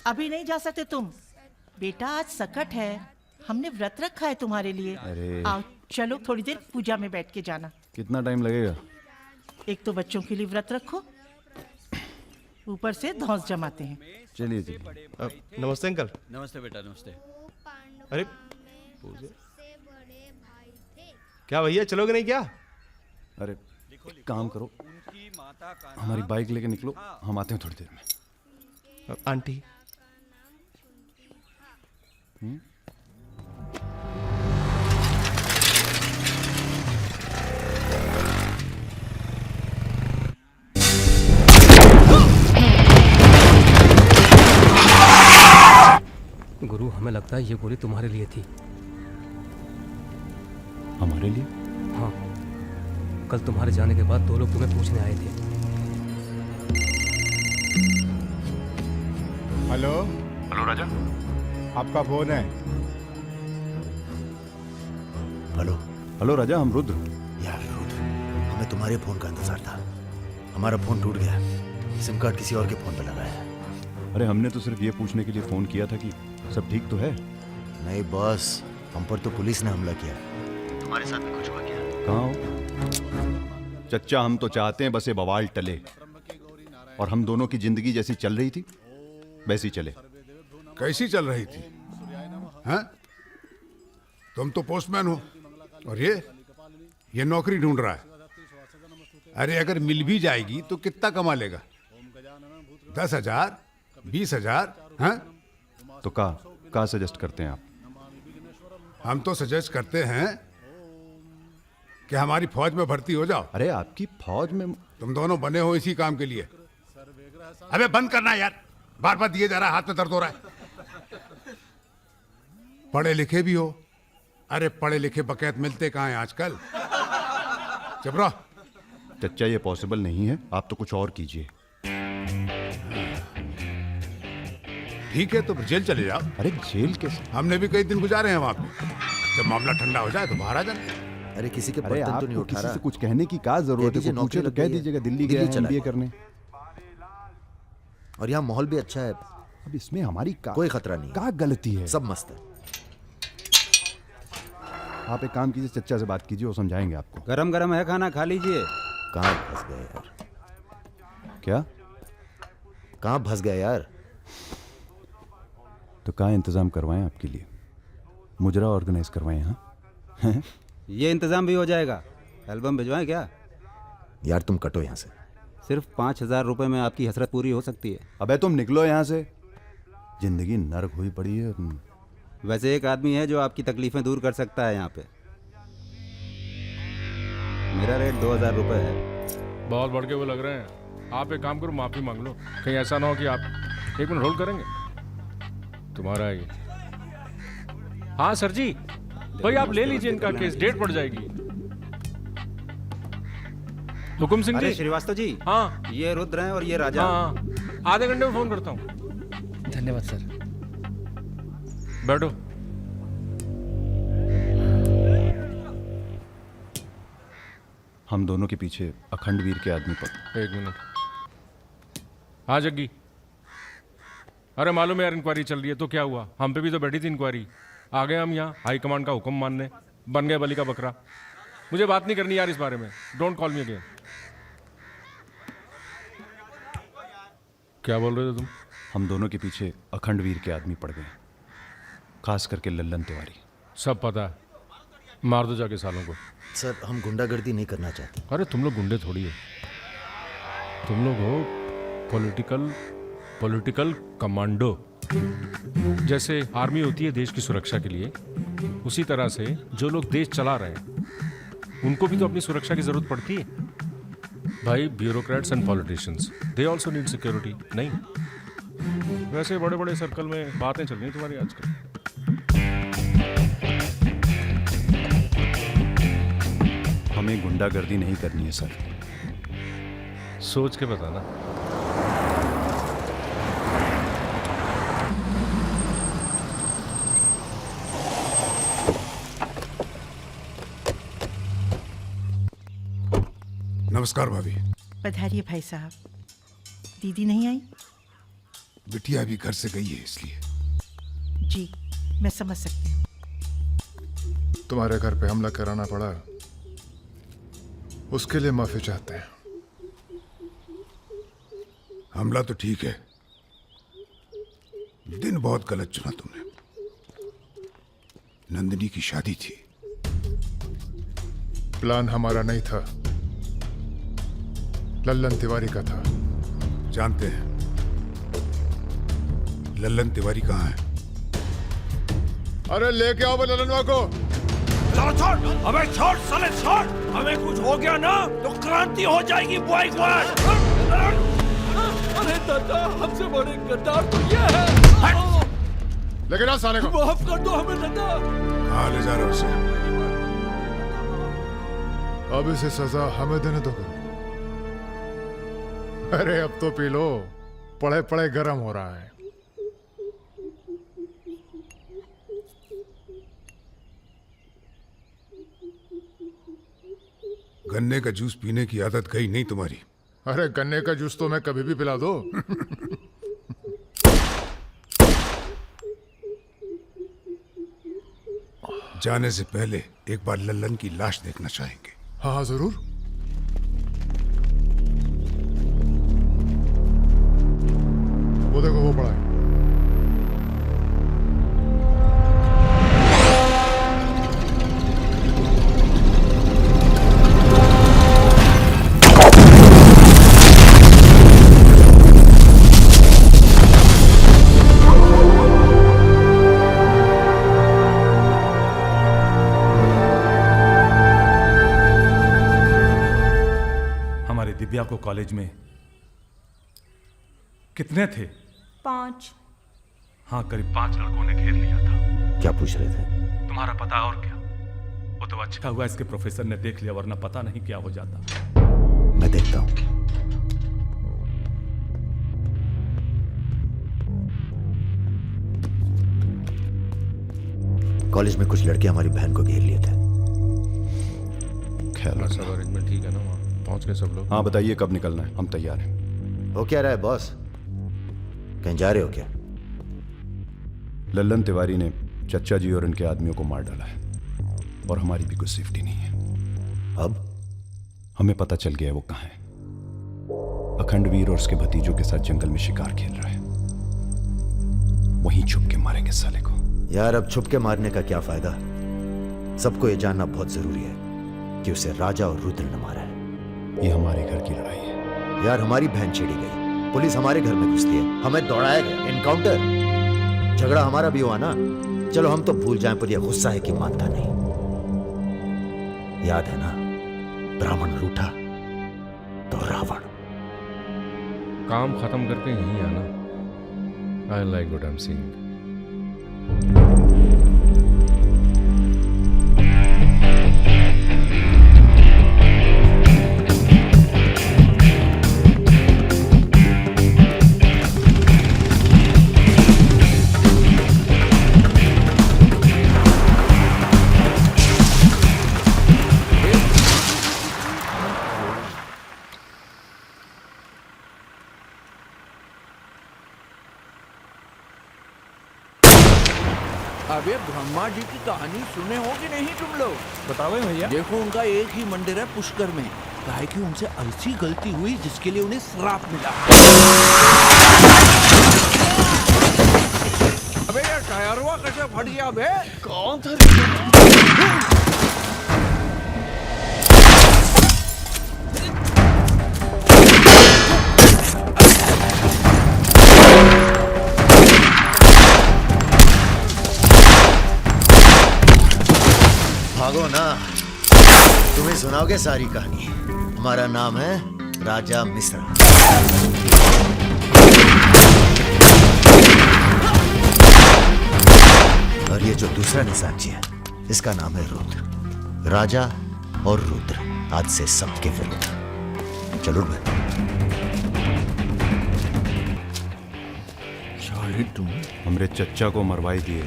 अभी नहीं जा सकते तुम। बेटा आज सकट है, हमने व्रत रखा है तुम्हारे लिए। अरे आओ चलो, थोड़ी देर पूजा में बैठ के जाना। कितना टाइम लगेगा? एक तो बच्चों के लिए व्रत रखो, ऊपर से धौंस जमाते हैं। चलिए जी। नमस्ते अंकल। नमस्ते बेटा, नमस्ते। अरे क्या भैया, चलोगे नहीं क्या? अरे एक काम करो, हमारी बाइक लेके निकलो, हम आते हैं थोड़ी देर में। आंटी गुरु, हमें लगता है ये गोली तुम्हारे लिए थी। हमारे लिए? हाँ, कल तुम्हारे जाने के बाद 2 लोग तुम्हें पूछने आए थे। हेलो। हेलो राजा। आपका फोन है। हेलो। हेलो राजा, हम रुद्र। यार रुद्र, हमें तुम्हारे फोन का इंतजार था। हमारा फोन टूट गया, सिम कार्ड किसी और के फोन पर लगाया है। अरे हमने तो सिर्फ ये पूछने के लिए फोन किया था कि सब ठीक तो है। नहीं बॉस, हम पर तो पुलिस ने हमला किया। तुम्हारे साथ भी कुछ हुआ क्या? कहाँ हो? चच्चा, हम तो चाहते हैं बस ये बवाल टले और हम दोनों की जिंदगी जैसी चल रही थी वैसी चले। कैसी चल रही थी? हैं? तुम तो पोस्टमैन हो और ये नौकरी ढूंढ रहा है। अरे अगर मिल भी जाएगी तो कितना कमा लेगा? 10,000, 20,000? हैं? तो का सजेस्ट करते हैं आप? हम तो सजेस्ट करते हैं कि हमारी फौज में भर्ती हो जाओ। अरे आपकी फौज में? तुम दोनों बने हो इसी काम के लिए। अबे बंद करना यार, बार बार दिए जा रहा है, हाथ में दर्द हो रहा है। पढ़े लिखे भी हो। अरे पढ़े लिखे बकैत मिलते कहाँ हैं आजकल? चुप रहो। चच्चा, ये पॉसिबल नहीं है, आप तो कुछ और कीजिए। ठीक है तो जेल चले जाओ। अरे जेल कैसे? हमने भी कई दिन गुजारे हैं वहां पे। जब मामला ठंडा हो जाए तो बाहर आ जाना। अरे किसी के अरे बर्तन तो नहीं आपको उठा किसी रहा। से कुछ कहने की क्या जरूरत है? कोई पूछे तो कह दीजिएगा दिल्ली गया है MBA करने। और यहाँ माहौल भी अच्छा है। अब इसमें हमारी कोई खतरा नहीं। क्या गलती है? सब मस्त है। आप एक काम कीजिए, चच्चा से बात कीजिए, वो समझाएंगे आपको। गरम गरम है खाना, खा लीजिए। कहाँ फंस गए यार? क्या? कहाँ फंस गए यार? तो कहाँ इंतजाम करवाएं आपके लिए? मुजरा ऑर्गेनाइज करवाएं? हाँ ये इंतजाम भी हो जाएगा। एल्बम भिजवाएं क्या? यार तुम कटो यहाँ से। सिर्फ 5,000 रुपए में आपकी हसरत पूरी हो सकती है। अबे तुम निकलो यहाँ से, जिंदगी नर्क हुई पड़ी है। वैसे एक आदमी है जो आपकी तकलीफें दूर कर सकता है यहाँ पे। मेरा रेट 2,000 रुपए है। बहुत बढ़ के वो लग रहे हैं। आप एक काम करो, माफी मांग लो। कहीं ऐसा ना हो कि आप 1 मिनट होल्ड करेंगे। तुम्हारा ही। हाँ सर जी, भाई आप ले लीजिए इनका केस, डेट पड़ जाएगी। हुकुम सिंह जी। श्रीवास्तव जी। हाँ, ये रुद्र हैं और ये राजा। हाँ, आधे घंटे में फोन करता हूँ। धन्यवाद सर। बैठो। हम दोनों के पीछे अखंड वीर के आदमी पर। 1 मिनट। हाँ जग्गी। अरे मालूम है यार, इंक्वायरी चल रही है। तो क्या हुआ? हम पे भी तो बैठी थी इंक्वायरी। आ गए हम यहाँ हाई कमांड का हुक्म मानने, बन गए बलि का बकरा। मुझे बात नहीं करनी यार इस बारे में। Don't call me again. क्या बोल रहे थे तुम? हम दोनों के पीछे अखंड वीर के आदमी पड़ गए, खास करके लल्लन तिवारी। सब पता है, मार दो जाके सालों को। सर हम गुंडागर्दी नहीं करना चाहते। अरे तुम लोग गुंडे थोड़ी है, तुम लोग हो पॉलिटिकल कमांडो। जैसे आर्मी होती है देश की सुरक्षा के लिए, उसी तरह से जो लोग देश चला रहे हैं उनको भी तो अपनी सुरक्षा की जरूरत पड़ती है भाई। Bureaucrats and politicians, they also need security. नहीं, वैसे बड़े बड़े सर्कल में बातें चल रही तुम्हारी आजकल। हमें गुंडागर्दी नहीं करनी है सर। सोच के बताना। नमस्कार भाभी। पधारिए भाई साहब। दीदी नहीं आई? बिटिया अभी घर से गई है इसलिए। जी मैं समझ सकती हूँ। तुम्हारे घर पे हमला कराना पड़ा, उसके लिए माफी चाहते हैं। हमला तो ठीक है, दिन बहुत गलत चुना तुमने। नंदिनी की शादी थी। प्लान हमारा नहीं था, लल्लन तिवारी का था। जानते हैं। लल्लन तिवारी कहाँ है? अरे लेके आओ लल्लनवा को। छोड़, अबे छोड़ साले छोड़। हमें कुछ हो गया ना तो क्रांति हो जाएगी बॉय स्क्वाड। अरे दादा, हमसे बड़े गद्दार तो ये है। लेकिन आज साले को माफ कर दो हमें दादा। हाँ, ले जा रहा उसे। अब इसे सजा हमें देने दो। अरे अब तो पी लो, पड़े पड़े गरम हो रहा है। गन्ने का जूस पीने की आदत गई नहीं तुम्हारी। अरे गन्ने का जूस तो मैं कभी भी पिला दो। जाने से पहले एक बार लल्लन की लाश देखना चाहेंगे। हाँ हाँ जरूर। वो देखो वो पड़ा है। दिव्या को कॉलेज में कितने थे? 5। हाँ, करीब 5 लड़कों ने घेर लिया था। क्या पूछ रहे थे? तुम्हारा पता और क्या? वो तो अच्छा हुआ इसके प्रोफेसर ने देख लिया, वरना पता नहीं क्या हो जाता। मैं देखता हूं। कॉलेज में कुछ लड़के हमारी बहन को घेर लिए थे। ख्याल सब अरेंजमेंट ठीक है ना? वहाँ पहुंच गए सब लोग? हाँ, बताइए कब निकलना है, हम तैयार हैं। हो क्या रहा है बॉस? कहीं जा रहे हो क्या? लल्लन तिवारी ने चच्चा जी और इनके आदमियों को मार डाला है और हमारी भी कुछ सेफ्टी नहीं है। अब हमें पता चल गया है वो कहाँ है। अखंडवीर और उसके भतीजों के साथ जंगल में शिकार खेल रहा है। वहीं छुप के मारेंगे साले को। यार अब छुप के मारने का क्या फायदा? सबको ये जानना बहुत जरूरी है कि उसे राजा और रुद्र ने मारा है। ये हमारे घर की लड़ाई है। यार हमारी बहन छेड़ी गई, पुलिस हमारे घर में घुसती है, हमें दौड़ाया गया, एनकाउंटर, झगड़ा हमारा भी हुआ ना। चलो हम तो भूल जाएं, पर यह गुस्सा है कि मानता नहीं। याद है ना, ब्राह्मण रूठा तो रावण। काम खत्म करके यहीं आना। I like what I am seeing. अबे ब्रह्मा जी की कहानी सुने हो कि नहीं तुम लोग? बताओ भैया। देखो उनका एक ही मंदिर है पुष्कर में। काहे कि उनसे ऐसी गलती हुई जिसके लिए उन्हें श्राप मिला। अबे यार टायरवा कैसे फट गया बे? कौन था? भागो ना, तुम्हें सुनाओगे सारी कहानी। हमारा नाम है राजा मिश्रा। और ये जो दूसरा निशानची है, इसका नाम है रुद्र। राजा और रुद्र आज से सबके विरुद्ध। चलो मैं तुम हमरे चच्चा को मरवाई दिए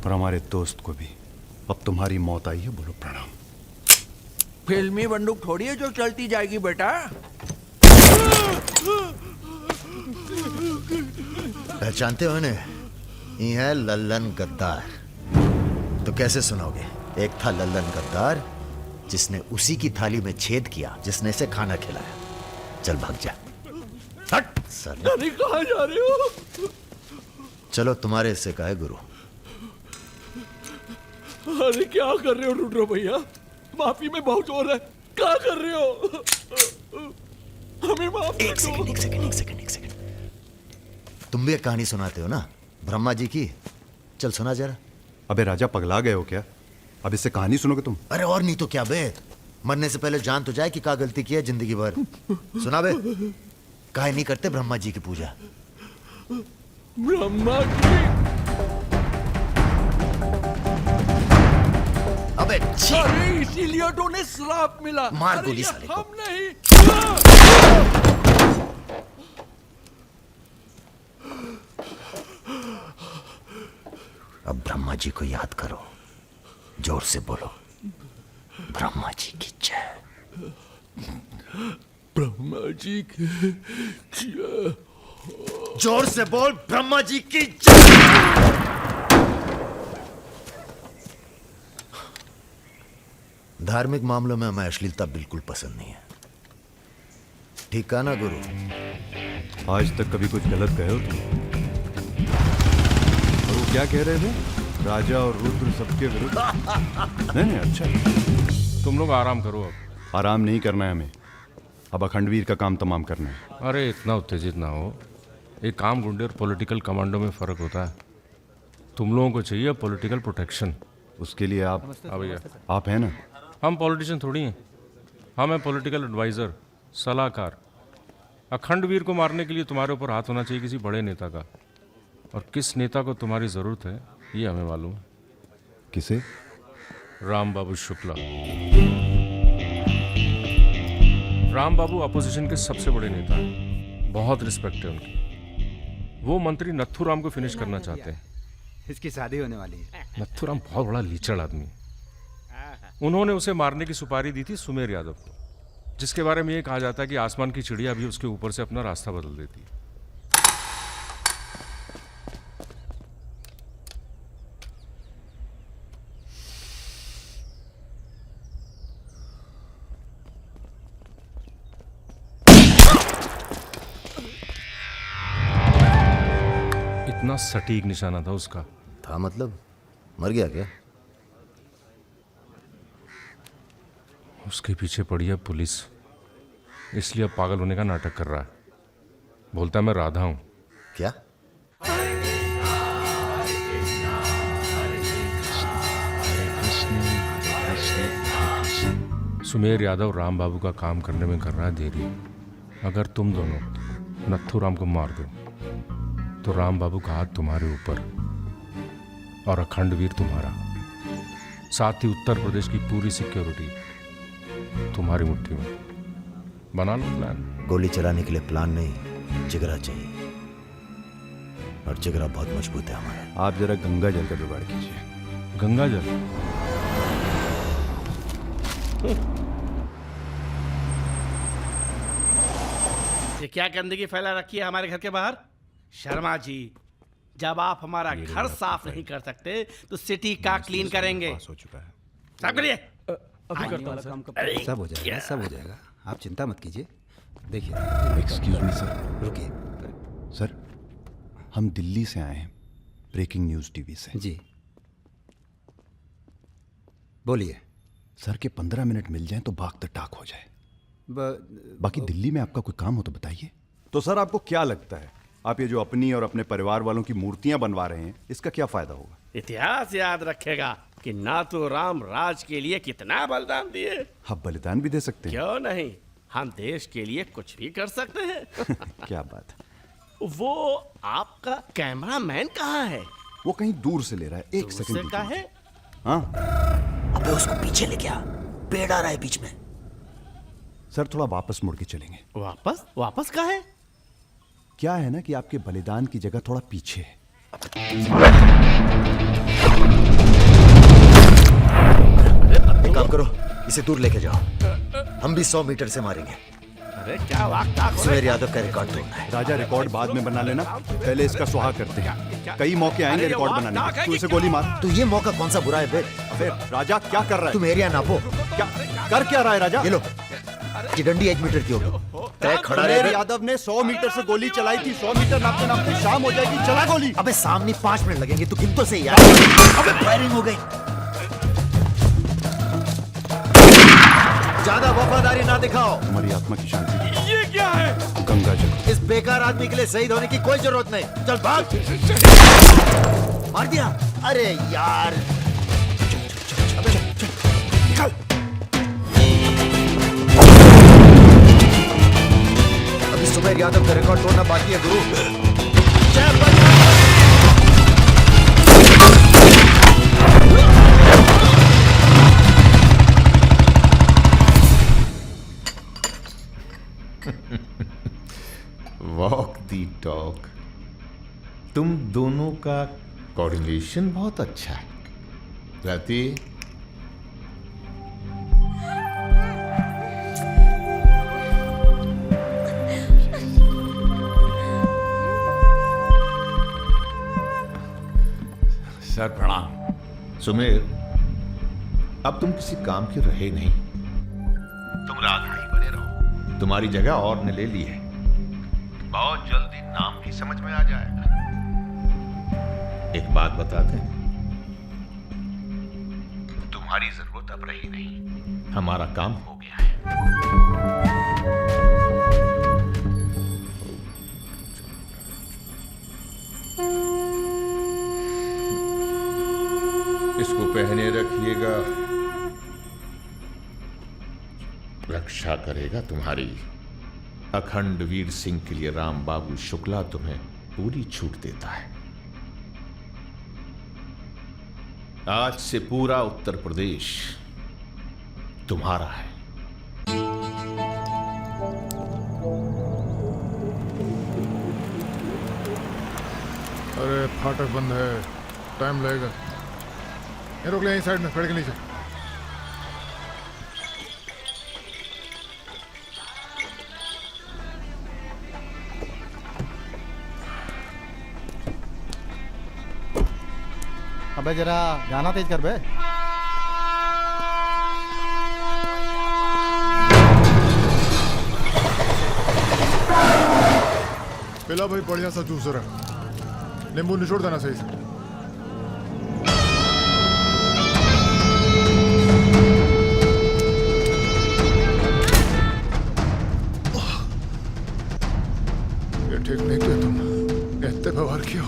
और हमारे दोस्त को भी। अब तुम्हारी मौत आई है, बोलो प्रणाम। फिल्मी बंदूक थोड़ी है जो चलती जाएगी बेटा। पहचानते हो इन्हें? ये है लल्लन गद्दार। तो कैसे सुनाओगे? एक था लल्लन गद्दार जिसने उसी की थाली में छेद किया जिसने इसे खाना खिलाया। चल भाग जा। हट साले। अरे कहाँ जा रहे हो? चलो तुम्हारे हिस्से का है गुरु। अरे क्या कर रहे हो रुद्र भैया? माफी में बहुत जोर है, क्या कर रहे हो? हमें माफ कर दो। एक सेकंड। तुम भी एक कहानी सुनाते हो ना ब्रह्मा जी की, चल सुना जरा। अबे राजा पगला गए हो क्या? अब इससे कहानी सुनोगे तुम? अरे और नहीं तो क्या बे, मरने से पहले जान तो जाए कि क्या गलती की है जिंदगी भर। सुना बे, काहे नहीं करते ब्रह्मा जी की पूजा? ब्रह्मा जी? अबे अरे इसीलिए तो उन्हें श्राप मिला। मार अरे गोली ये साले को। हम नहीं। अब ब्रह्मा जी को याद करो, जोर से बोलो, ब्रह्मा जी की जय। ब्रह्मा जी की जय। जोर से बोल, ब्रह्मा जी की जय। धार्मिक मामलों में हमें अश्लीलता बिल्कुल पसंद नहीं है, ठीक कहा ना गुरु? आज तक कभी कुछ गलत कहे हो तुम? और वो क्या कह रहे थे? राजा और रुद्र सबके विरुद्ध? नहीं अच्छा। तुम लोग आराम करो। अब आराम नहीं करना है हमें, अब अखंडवीर का काम तमाम करना है। अरे इतना उत्तेजित ना हो, एक काम गुंडे और पॉलिटिकल कमांडो में फर्क होता है। तुम लोगों को चाहिए पॉलिटिकल प्रोटेक्शन। उसके लिए आप भैया आप हैं ना? हम पॉलिटिशियन थोड़ी हैं, हम हैं पॉलिटिकल एडवाइज़र, सलाहकार। अखंडवीर को मारने के लिए तुम्हारे ऊपर हाथ होना चाहिए किसी बड़े नेता का, और किस नेता को तुम्हारी ज़रूरत है ये हमें मालूम है। किसे? राम बाबू शुक्ला। राम बाबू अपोजिशन के सबसे बड़े नेता हैं, बहुत रिस्पेक्ट है उनकी। वो मंत्री नथुराम को फिनिश करना चाहते हैं। इसकी शादी होने वाली है। नथुराम बहुत बड़ा लीचड़ आदमी है। उन्होंने उसे मारने की सुपारी दी थी सुमेर यादव को, जिसके बारे में ये कहा जाता है कि आसमान की चिड़िया भी उसके ऊपर से अपना रास्ता बदल देती है। इतना सटीक निशाना था उसका। था मतलब? मर गया क्या? उसके पीछे पड़ी है पुलिस, इसलिए अब पागल होने का नाटक कर रहा है। बोलता है मैं राधा हूं। क्या? सुमेर यादव राम बाबू का काम करने में कर रहा है देरी। अगर तुम दोनों नथुराम को मार दो तो राम बाबू का हाथ तुम्हारे ऊपर और अखंडवीर तुम्हारा, साथ ही उत्तर प्रदेश की पूरी सिक्योरिटी तुम्हारी मुट्ठी में। बना लो प्लान। गोली चलाने के लिए प्लान नहीं, जिगरा चाहिए, और जिगरा बहुत मजबूत है हमारा। आप जरा गंगा जल का जुगाड़ कीजिए। गंगा जल? ये क्या गंदगी फैला रखी है हमारे घर के बाहर? शर्मा जी, जब आप हमारा घर साफ नहीं कर सकते तो सिटी का क्लीन करेंगे। हो चुका है। साफ करिए। अभी करता हूं सर। सब हो जाएगा, सब हो जाएगा, आप चिंता मत कीजिए। देखिए, एक्सक्यूज मी सर। रुकिए सर, हम दिल्ली से आए हैं, ब्रेकिंग न्यूज टीवी से। जी बोलिए। सर के 15 मिनट मिल जाएं तो भाग द टाक हो जाए। बाकी दिल्ली में आपका कोई काम हो तो बताइए। तो सर आपको क्या लगता है, आप ये जो अपनी और अपने परिवार वालों की मूर्तियां बनवा रहे हैं, इसका क्या फायदा होगा? इतिहास याद रखेगा कि नाथुराम राज के लिए कितना बलिदान दिए। आप बलिदान भी दे सकते हैं। क्यों नहीं, हम देश के लिए कुछ भी कर सकते हैं। क्या बात है। वो आपका कैमरामैन कहाँ है? वो कहीं दूर से ले रहा है, एक सेकंड का है। हाँ, अबे उसको पीछे ले गया, पेड़ आ रहा है बीच में। सर थोड़ा वापस मुड़ के चलेंगे। वापस? वापस कहाँ है? क्या है ना कि आपके बलिदान की जगह थोड़ा पीछे है। एक काम करो, इसे दूर लेके जाओ, हम भी 100 मीटर से मारेंगे। अरे क्या वाक़ सुमेर यादव का रिकॉर्ड तोड़ना है। राजा रिकॉर्ड बाद में बना लेना, पहले इसका सुहा करते हैं। कई मौके आएंगे रिकॉर्ड बनाने के। तू इसे गोली मार। तो ये मौका कौन सा बुरा है बे? अबे राजा क्या कर रहा है? तुम एरिया नापो। क्या कर क्या रहा है राजा? ये लो, ये डंडी 1 मीटर की होगी, तय खड़ा सुमेर रहे। यादव ने 100 मीटर से गोली चलाई थी। 100 मीटर नापते नापते शाम हो जाएगी, चला गोली। अबे सामने 5 मिनट लगेंगे, तू गिन तो सही यार। अबे फायरिंग हो गई। ज्यादा वफादारी ना दिखाओ। हमारी आत्मा की शांति के लिए ये क्या है? गंगा जल। इस बेकार आदमी के लिए शहीद होने की कोई जरूरत नहीं। चल भाग। मार दिया। अरे यार चल। अभी सुमेर यादव का रिकॉर्ड तोड़ना बाकी है गुरु। वॉक दी टॉक। तुम दोनों का कोऑर्डिनेशन बहुत अच्छा है। रति, सर प्रणाम। सुमेर, अब तुम किसी काम के रहे नहीं। तुम राधा ही बने रहो। तुम्हारी जगह और ने ले ली है। बहुत जल्दी नाम भी समझ में आ जाएगा। एक बात बताते हैं, तुम्हारी जरूरत अब रही नहीं। हमारा काम हो गया है। इसको पहने रखिएगा, रक्षा करेगा तुम्हारी। अखंड वीर सिंह के लिए राम बाबू शुक्ला तुम्हें पूरी छूट देता है। आज से पूरा उत्तर प्रदेश तुम्हारा है। अरे फाटक बंद है, टाइम लगेगा। ये रोक ले यहीं साइड में, पेड़ के नीचे। अबे जरा गाना तेज कर बे। पिला भाई बढ़िया सा जूस रहा। नींबू निचोड़ देना सही से। ये ठीक नहीं किया तुम, इतने व्यवहार किया।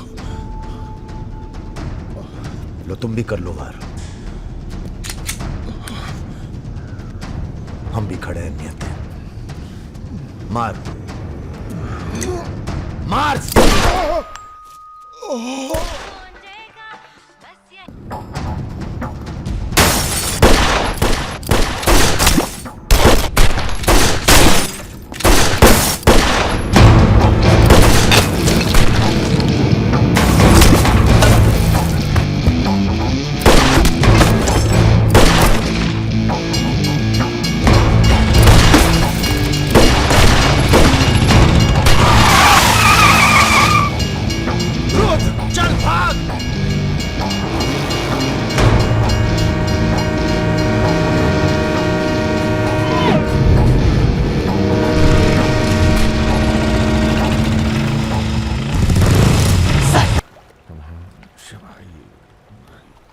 लो तुम भी कर लो वार। हम भी खड़े हैं नियत है। मार मार।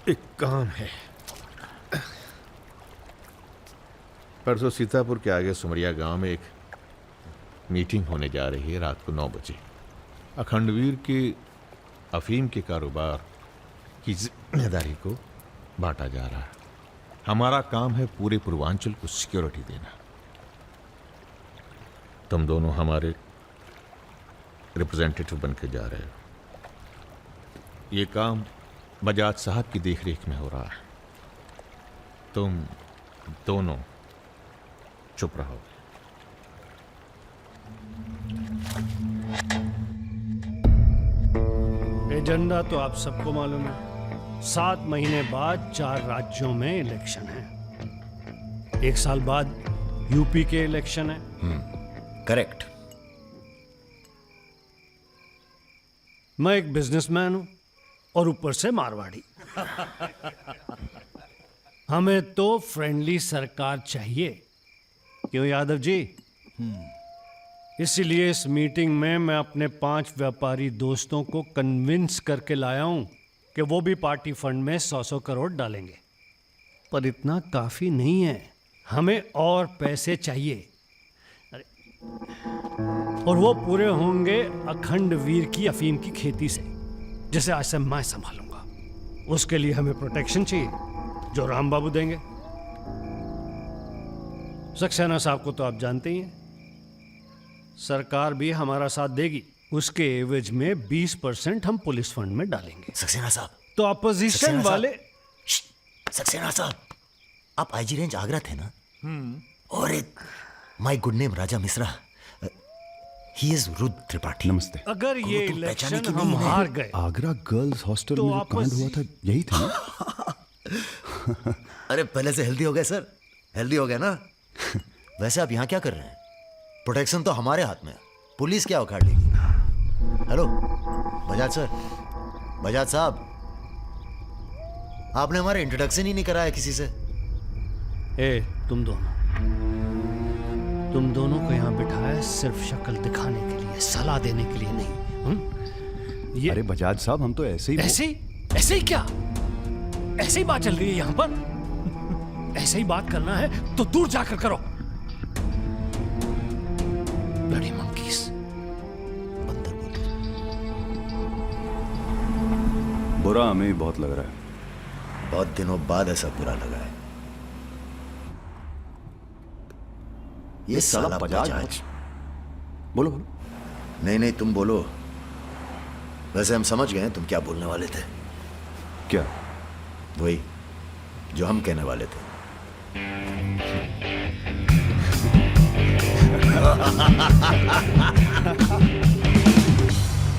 एक काम है। परसों सीतापुर के आगे सुमरिया गांव में एक मीटिंग होने जा रही है रात को 9 बजे। अखंडवीर के अफीम के कारोबार की जिम्मेदारी को बांटा जा रहा है। हमारा काम है पूरे पूर्वांचल को सिक्योरिटी देना। तुम दोनों हमारे रिप्रेजेंटेटिव बन के जा रहे हो। ये काम बजाज साहब की देखरेख में हो रहा है। तुम दोनों चुप रहो। एजेंडा तो आप सबको मालूम है। 7 महीने बाद 4 राज्यों में इलेक्शन है। 1 साल बाद यूपी के इलेक्शन है। करेक्ट। मैं एक बिजनेसमैन हूं और ऊपर से मारवाड़ी। हमें तो फ्रेंडली सरकार चाहिए। क्यों यादव जी? इसीलिए इस मीटिंग में मैं अपने 5 व्यापारी दोस्तों को कन्विंस करके लाया हूं कि वो भी पार्टी फंड में 100-100 करोड़ डालेंगे। पर इतना काफी नहीं है, हमें और पैसे चाहिए। और वो पूरे होंगे अखंड वीर की अफीम की खेती से, जिसे आज से मैं संभालूंगा। उसके लिए हमें प्रोटेक्शन चाहिए, जो राम बाबू देंगे। सक्सेना साहब को तो आप जानते ही हैं, सरकार भी हमारा साथ देगी। उसके एवज में 20% हम पुलिस फंड में डालेंगे। सक्सेना साहब, तो अपोजिशन वाले। सक्सेना साहब, आप आईजी रेंज आगरा थे ना? और एक my good name Raja Mishra, he is Rudra Tripathi. नमस्ते। अगर ये तुम पहचाने इलेक्शन की हम नहीं है। हार गए, आगरा गर्ल्स हॉस्टल तो में जो आपस- कांड हुआ था यही था ना? अरे पहले से हेल्दी हो गए सर, हेल्दी हो गए ना। वैसे आप यहाँ क्या कर रहे हैं? प्रोटेक्शन तो हमारे हाथ में है, पुलिस क्या उखाड़ लेगी? हेलो बजाज सर, बजाज साहब, आपने हमारा इंट्रोडक्शन ही नहीं कराया किसी से। तुम दोनों को यहाँ बिठाया सिर्फ शक्ल दिखाने के लिए, सलाह देने के लिए नहीं। अरे बजाज साहब, हम तो ऐसे ही ऐसे ही क्या? ऐसे ही बात चल रही है यहाँ पर। ऐसे ही बात करना है तो दूर जाकर करो। Bloody monkeys। बुरा हमें भी बहुत लग रहा है। बहुत दिनों बाद ऐसा बुरा लगा है। ये साला बजाज। बोलो। नहीं तुम बोलो। वैसे हम समझ गए तुम क्या बोलने वाले थे। क्या? वही जो हम कहने वाले थे।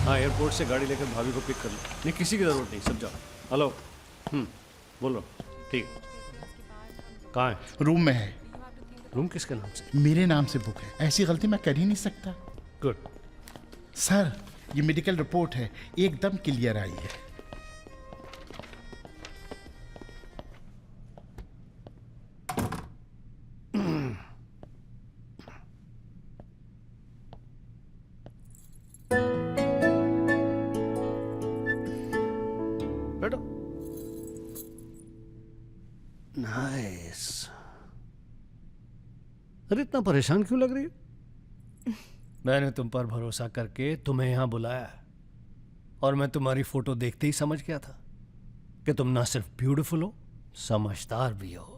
हाँ, एयरपोर्ट से गाड़ी लेकर भाभी को पिक कर लो। नहीं, किसी की जरूरत नहीं, सब जाओ। हेलो, बोलो। ठीक, कहाँ है? रूम में है। रूम किसके नाम से? मेरे नाम से बुक है, ऐसी गलती मैं कर ही नहीं सकता। गुड। सर, ये मेडिकल रिपोर्ट है, एकदम क्लियर आई है। बैठो। नाइस। अरे इतना परेशान क्यों लग रही है? मैंने तुम पर भरोसा करके तुम्हें यहां बुलाया, और मैं तुम्हारी फोटो देखते ही समझ गया था कि तुम ना सिर्फ ब्यूटीफुल हो, समझदार भी हो,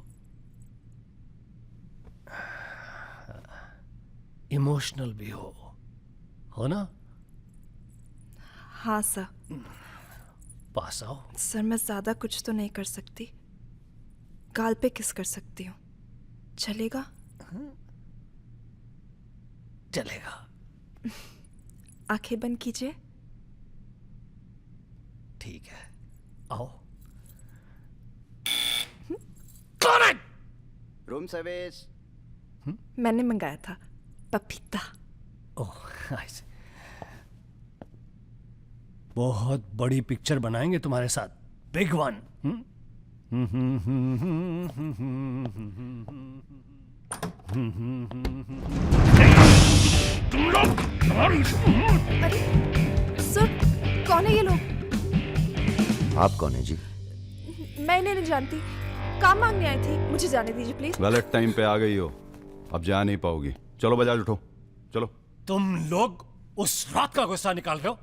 इमोशनल भी हो ना? हाँ सर। पास आओ। सर, मैं ज्यादा कुछ तो नहीं कर सकती, गाल पे किस कर सकती हूँ, चलेगा? चलेगा। आंखें बंद कीजिए। ठीक है, आओ। Room service. मैंने मंगाया था पपीता। ओह, ऐसे। बहुत बड़ी पिक्चर बनाएंगे तुम्हारे साथ, बिग वन। सर, कौन है ये लोग? आप कौन है जी? मैं इन्हें नहीं जानती, काम मांगने आई थी, मुझे जाने दीजिए प्लीज। गलत टाइम पे आ गई हो, अब जा नहीं पाओगी। चलो बजाज, उठो, चलो। तुम लोग उस रात का गुस्सा निकाल रहे हो?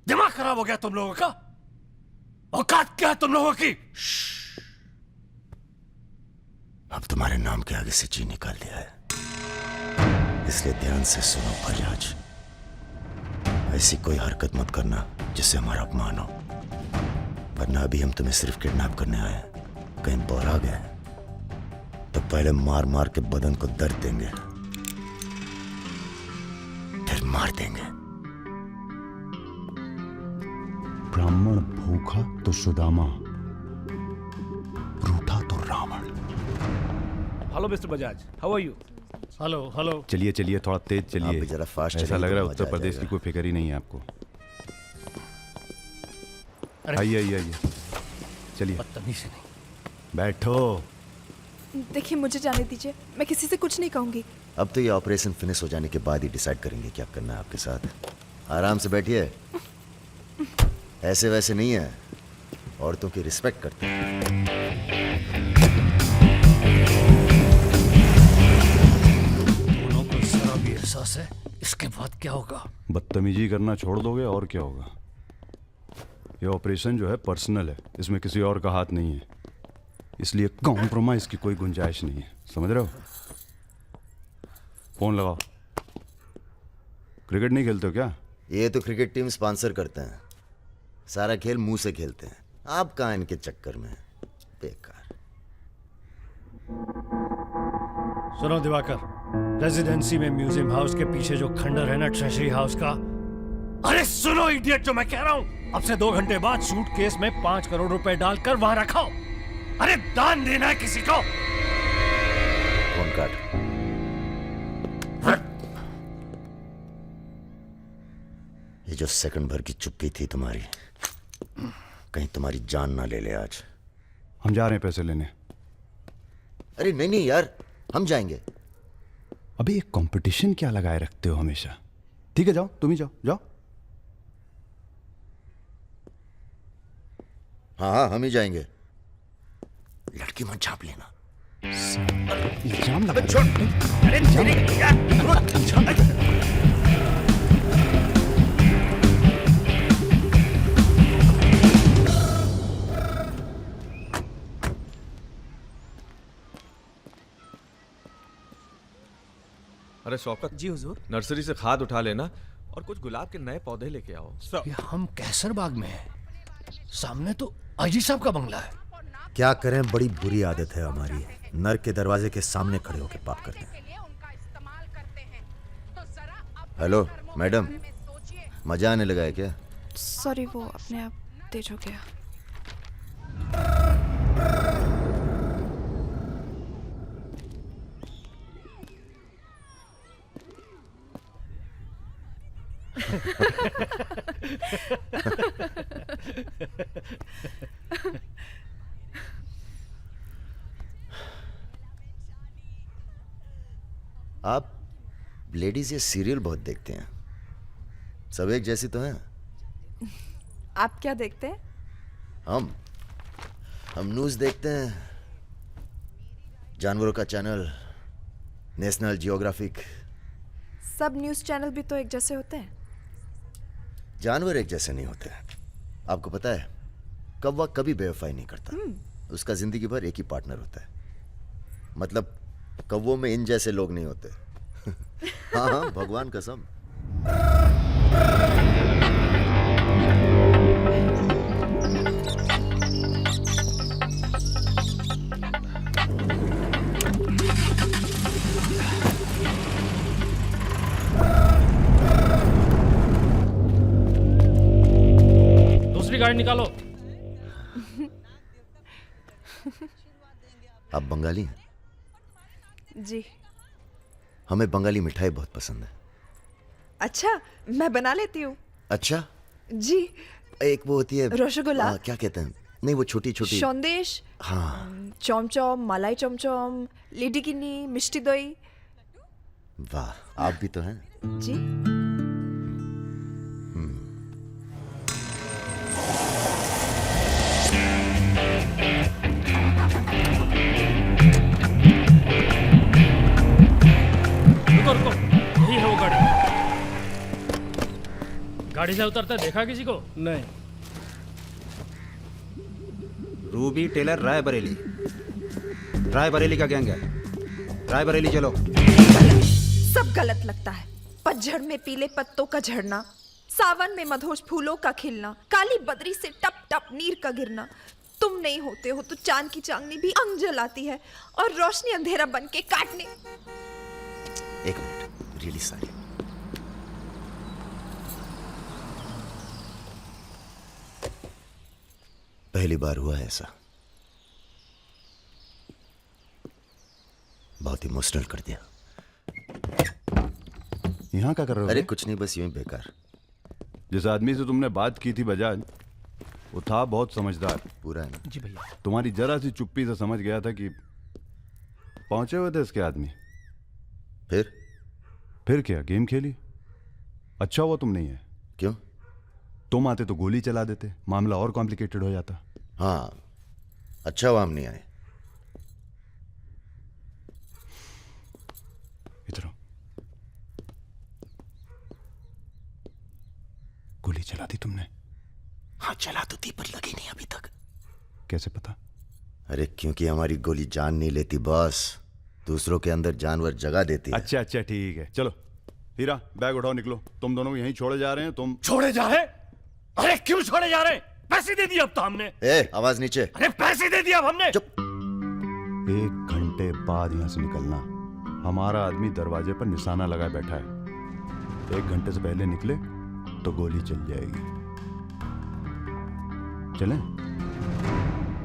दिमाग खराब हो गया तुम लोगों का? औकात क्या है तुम लोगों की? अब तुम्हारे नाम के आगे से जी निकाल दिया है, इसलिए ध्यान से सुनो बजाज। ऐसी कोई हरकत मत करना जिससे हमारा अपमान हो, वरना अभी हम तुम्हें सिर्फ किडनैप करने आए हैं। कहीं बौरा गए तो पहले मार मार के बदन को दर्द देंगे, फिर मार देंगे। ब्राह्मण भूखा तो सुदामा, रूठा तो Ravan. Hello mister Bajaj, how are you? Hello. चलिए चलिए, थोड़ा तेज चलिए। आप जरा फास्ट ऐसा चलिए लग रहा है तो उत्तर मजा आ प्रदेश की जाएगा। कोई फिक्र ही नहीं है आपको। अरे आइए। चलिए, बदतमीजी नहीं। बैठो। देखिए, मुझे जाने दीजिए, मैं किसी से कुछ नहीं कहूंगी। अब तो ये ऑपरेशन फिनिश हो जाने के बाद ही डिसाइड करेंगे क्या करना है आपके साथ। आराम से बैठिए, ऐसे वैसे नहीं है, औरतों की रिस्पेक्ट करते हैं। दोनों को जरा भी एहसास है इसके बाद क्या होगा? बदतमीजी करना छोड़ दोगे और क्या होगा। ये ऑपरेशन जो है पर्सनल है, इसमें किसी और का हाथ नहीं है, इसलिए कॉम्प्रोमाइज की कोई गुंजाइश नहीं है, समझ रहे हो। फोन लगाओ। क्रिकेट नहीं खेलते हो क्या? ये तो क्रिकेट टीम स्पॉन्सर करते हैं, सारा खेल मुंह से खेलते हैं। आप कहाँ इनके चक्कर में, बेकार। सुनो दिवाकर, रेजिडेंसी में म्यूजियम हाउस के पीछे जो खंडर है ना ट्रेजरी हाउस का, अरे सुनो इडियट, जो मैं कह रहा हूं, अब से 2 घंटे बाद सूटकेस में 5 करोड़ रुपए डालकर वहां रखो। अरे दान देना है किसी को। फोन काट। ये जो सेकंड भर की चुप्पी थी तुम्हारी, कहीं तुम्हारी जान ना ले ले आज। हम जा रहे हैं पैसे लेने। अरे नहीं नहीं यार, हम जाएंगे। अबे एक कंपटीशन क्या लगाए रखते हो हमेशा। ठीक है जाओ, तुम ही जाओ, जाओ। हाँ हाँ हम ही जाएंगे। लड़की मत छाप लेना। इल्जाम लगा। छोड़। अरे अरे शौकत जी हुजूर, नर्सरी से खाद उठा लेना और कुछ गुलाब के नए पौधे लेके आओ। ये हम कैसर बाग में है, सामने तो आईजी साहब का बंगला है। क्या करें, बड़ी बुरी आदत है हमारी, नर के दरवाजे के सामने खड़े होकर पाप करते हैं। हेलो मैडम, मजा आने लगा है क्या? सॉरी, वो अपने आप तेज हो गया। आप लेडीज ये सीरियल बहुत देखते हैं, सब एक जैसी तो हैं। आप क्या देखते हैं? हम न्यूज़ देखते हैं, जानवरों का चैनल, नेशनल जियोग्राफिक। सब न्यूज़ चैनल भी तो एक जैसे होते हैं। जानवर एक जैसे नहीं होते। आपको पता है, कौवा कभी बेवफाई नहीं करता, उसका जिंदगी भर एक ही पार्टनर होता है। मतलब कौवों में इन जैसे लोग नहीं होते। हाँ हाँ, भगवान कसम। दूसरी गाड़ी निकालो। आप बंगाली हैं? जी। हमें बंगाली मिठाई बहुत पसंद है। अच्छा, मैं बना लेती हूँ। अच्छा जी। एक वो होती है रसगुल्ला। क्या कहते हैं, नहीं वो छोटी छोटी। सौंदेश। हाँ। चमचम, मलाई चमचम, लेडीकिनी, मिष्टी दही। वाह, आप भी तो हैं। जी। रुको, यही है वो गाड़ी। गाड़ी से उतरता देखा किसी को? नहीं। रूबी टेलर रायबरेली, रायबरेली का गैंग है। रायबरेली चलो। सब गलत लगता है। पतझड़ में पीले पत्तों का झड़ना, सावन में मधोश फूलों का खिलना, काली बदरी से टप टप नीर का गिरना। तुम नहीं होते हो तो चांद की चांदनी भी अंग जलाती है और रोशनी अंधेरा बन के काटने। एक मिनट, रियली सॉरी। पहली बार हुआ है ऐसा, बहुत इमोशनल कर दिया। यहाँ क्या कर रहे हो? अरे कुछ नहीं, बस यूं ही बेकार। जिस आदमी से तुमने बात की थी बजाज, वो था बहुत समझदार। पूरा है ना? जी भैया। तुम्हारी जरा सी चुप्पी से समझ गया था कि पहुंचे हुए थे इसके आदमी। फिर क्या गेम खेली? अच्छा हुआ तुम नहीं है। क्यों? तुम आते तो गोली चला देते, मामला और कॉम्प्लिकेटेड हो जाता। हाँ, अच्छा हुआ हम नहीं आए। इधर आओ। गोली चला दी तुमने? हाँ चला तो थी, पर लगी नहीं अभी तक। कैसे पता? अरे क्योंकि हमारी गोली जान नहीं लेती बॉस, दूसरों के अंदर जानवर जगा देती है। अच्छा अच्छा ठीक है, चलो हीरा बैग उठाओ, निकलो। तुम दोनों यहीं छोड़े जा रहे हैं। तुम छोड़े जा रहे? अरे क्यों छोड़े जा रहे? पैसे दे दिए अब तो हमने। आवाज नीचे। अरे पैसे दे दिए अब हमने। चुप। 1 घंटे बाद यहां से निकलना। हमारा आदमी दरवाजे पर निशाना लगाए बैठा है। 1 घंटे से पहले निकले तो गोली चल जाएगी। चलें?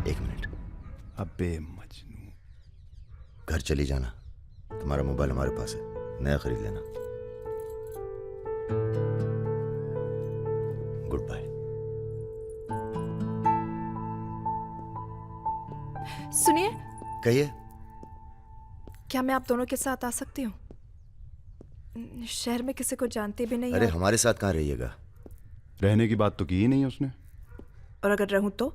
1 मिनट। अबे मजनू, घर चली जाना। तुम्हारा मोबाइल हमारे पास है, नया खरीद लेना। Good bye. सुनिए। कहिए। क्या मैं आप दोनों के साथ आ सकती हूँ? शहर में किसी को जानते भी नहीं। अरे हमारे साथ कहाँ रहिएगा? रहने की बात तो की ही नहीं है उसने। और अगर रहूं तो?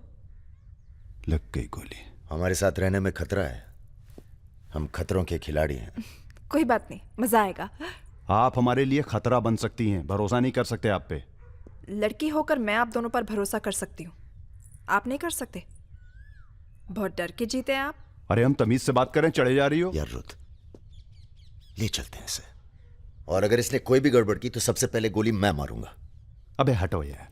लग गई गोली। हमारे साथ रहने में खतरा है, हम खतरों के खिलाड़ी हैं। कोई बात नहीं, मजा आएगा। आप हमारे लिए खतरा बन सकती हैं, भरोसा नहीं कर सकते आप पे। लड़की होकर मैं आप दोनों पर भरोसा कर सकती हूँ, आप नहीं कर सकते। बहुत डर के जीते हैं आप। अरे हम तमीज से बात करें, चढ़े जा रही हो। यार रुत, ले चलते हैं इसे, और अगर इसने कोई भी गड़बड़ की तो सबसे पहले गोली मैं मारूंगा। अबे हटो यार।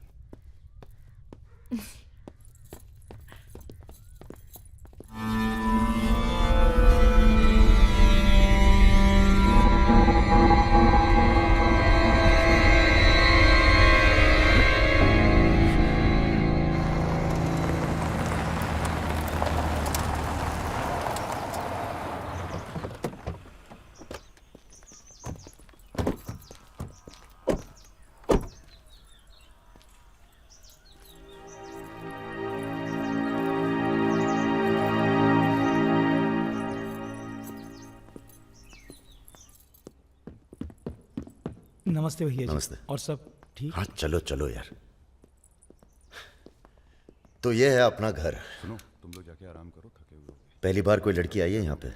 नमस्ते भैया जी। नमस्ते। और सब ठीक? हाँ चलो चलो यार। तो ये है अपना घर। सुनो, तुम लोग जाके आराम करो, थके हुए हो। पहली बार कोई लड़की आई है यहाँ पे?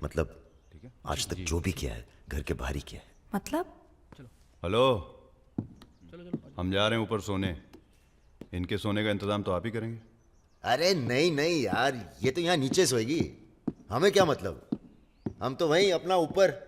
मतलब आज तक जो भी किया है घर के बाहर ही किया है। मतलब? हेलो, हम जा रहे हैं ऊपर सोने। इनके सोने का इंतजाम तो आप ही करेंगे। अरे नहीं नहीं यार, ये तो यहाँ नीचे सोएगी, हमें क्या मतलब, हम तो वहीं अपना ऊपर।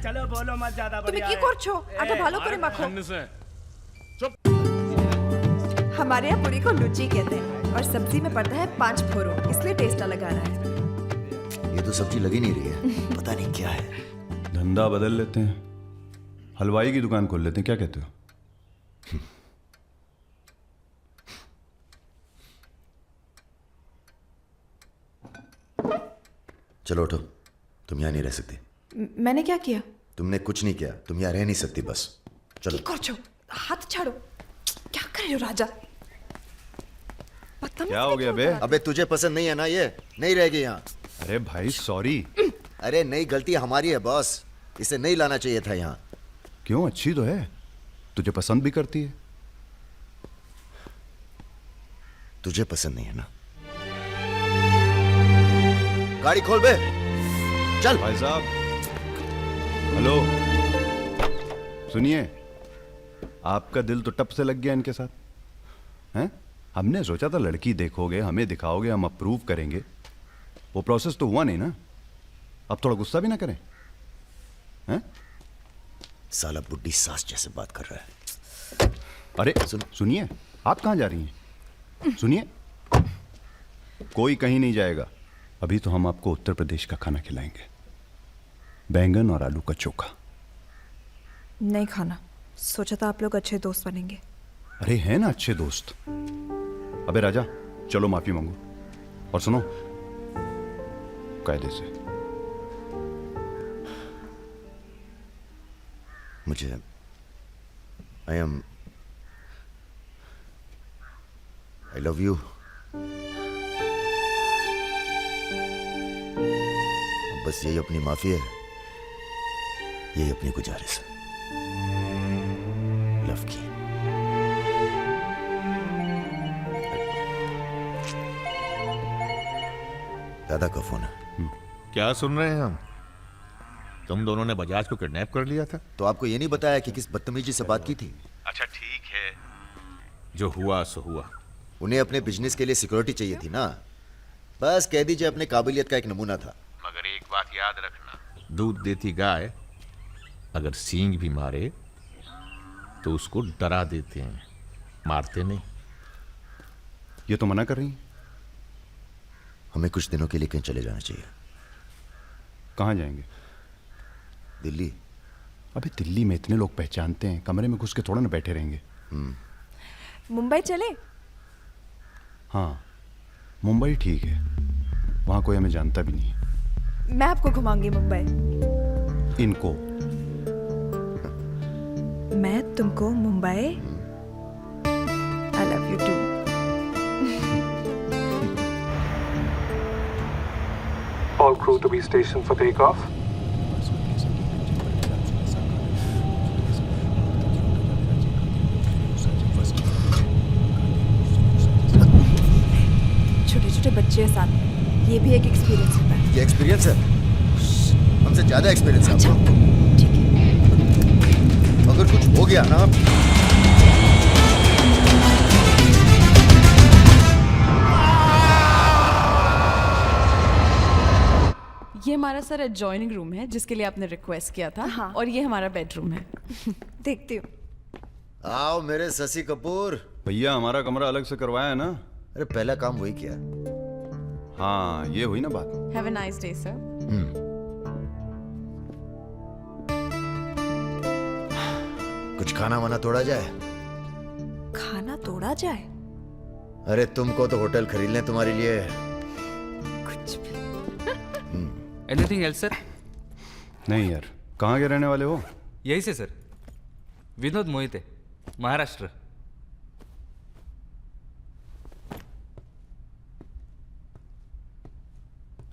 चलो बोलो मत ज्यादा। তুমি কি করছো? আটা ভালো করে মাখো। हमारे यहाँ पूरी को लुची कहते हैं और सब्जी में पड़ता है 5 फोरो, इसलिए टेस्ट अलग आ रहा है। ये तो सब्जी लगी नहीं रही है, पता नहीं क्या है। धंधा बदल लेते हैं, हलवाई की दुकान खोल लेते हैं, क्या कहते हो? चलो उठो, तुम यहाँ नहीं रह सकती। मैंने क्या किया? तुमने कुछ नहीं किया, तुम यहाँ रह नहीं सकती, बस चलो। কি করছো? हाथ छाड़ो। क्या कर रहे हो राजा? क्या हो गया बे? अबे तुझे पसंद नहीं है ना, ये नहीं रहेगी यहाँ। अरे भाई सॉरी। अरे नहीं, गलती हमारी है बॉस, इसे नहीं लाना चाहिए था यहाँ। क्यों, अच्छी तो है, तुझे पसंद भी करती है। तुझे पसंद नहीं है ना? गाड़ी खोल बे, चल। भाई साहब हेलो, सुनिए, आपका दिल तो टप से लग गया इनके साथ, हैं? हमने सोचा था लड़की देखोगे, हमें दिखाओगे, हम अप्रूव करेंगे। वो प्रोसेस तो हुआ नहीं ना। अब थोड़ा गुस्सा भी ना करें, हैं? साला बुड्ढी सास जैसे बात कर रहा है। अरे सुनिए, आप कहाँ जा रही हैं? सुनिए, कोई कहीं नहीं जाएगा। अभी तो हम आपको उत्तर प्रदेश का खाना खिलाएंगे, बैंगन और आलू का चोखा। नहीं खाना, सोचा था आप लोग अच्छे दोस्त बनेंगे। अरे हैं ना अच्छे दोस्त। अबे राजा, चलो माफी मांगो। और सुनो, कायदे से। मुझे आई लव यू। बस यही अपनी माफी है, यही अपनी गुजारिश है लव की। दादा का फोन है। क्या सुन रहे हैं हम? तुम दोनों ने बजाज को किडनैप कर लिया था? तो आपको ये नहीं बताया कि किस बदतमीजी से बात की थी? अच्छा ठीक है, जो हुआ सो हुआ। उन्हें अपने बिजनेस के लिए सिक्योरिटी चाहिए थी ना, बस कह दीजिए अपने काबिलियत का एक नमूना था। मगर एक बात याद रखना, दूध देती गाय अगर सींग भी मारे तो उसको डरा देते हैं, मारते नहीं। ये तो मना कर रही हैं। हमें कुछ दिनों के लिए कहीं चले जाना चाहिए। कहाँ जाएंगे? दिल्ली। अबे दिल्ली में इतने लोग पहचानते हैं, कमरे में घुस के थोड़ा ना बैठे रहेंगे। मुंबई चले? हाँ, मुंबई ठीक है, वहाँ कोई हमें जानता भी नहीं है। मैं आपको घुमाऊंगी मुंबई। इनको? मैं तुमको Mumbai. I love you too. All crew to be stationed for takeoff. छोटे छोटे बच्चे हैं साथ में, ये भी एक एक्सपीरियंस होता है। ये एक्सपीरियंस है? हमसे ज्यादा एक्सपीरियंस है आपको। ठीक है। अगर कुछ हो गया ना, ये हमारा सर एडजॉइनिंग रूम है जिसके लिए आपने रिक्वेस्ट किया था। हाँ। और ये हमारा बेडरूम है। देखती हूँ। आओ मेरे शशि कपूर। भैया हमारा कमरा अलग से करवाया है ना? अरे पहला काम वही किया। हाँ, ये हुई ना बात। Have a nice day sir. कुछ खाना वाना तोड़ा जाए? खाना तोड़ा जाए? अरे तुमको तो होटल खरीद लें तुम्हारे लिए। कुछ भी। Anything else sir? नहीं यार, कहाँ के रहने वाले हो? यही से सर, विनोद मोहिते, महाराष्ट्र।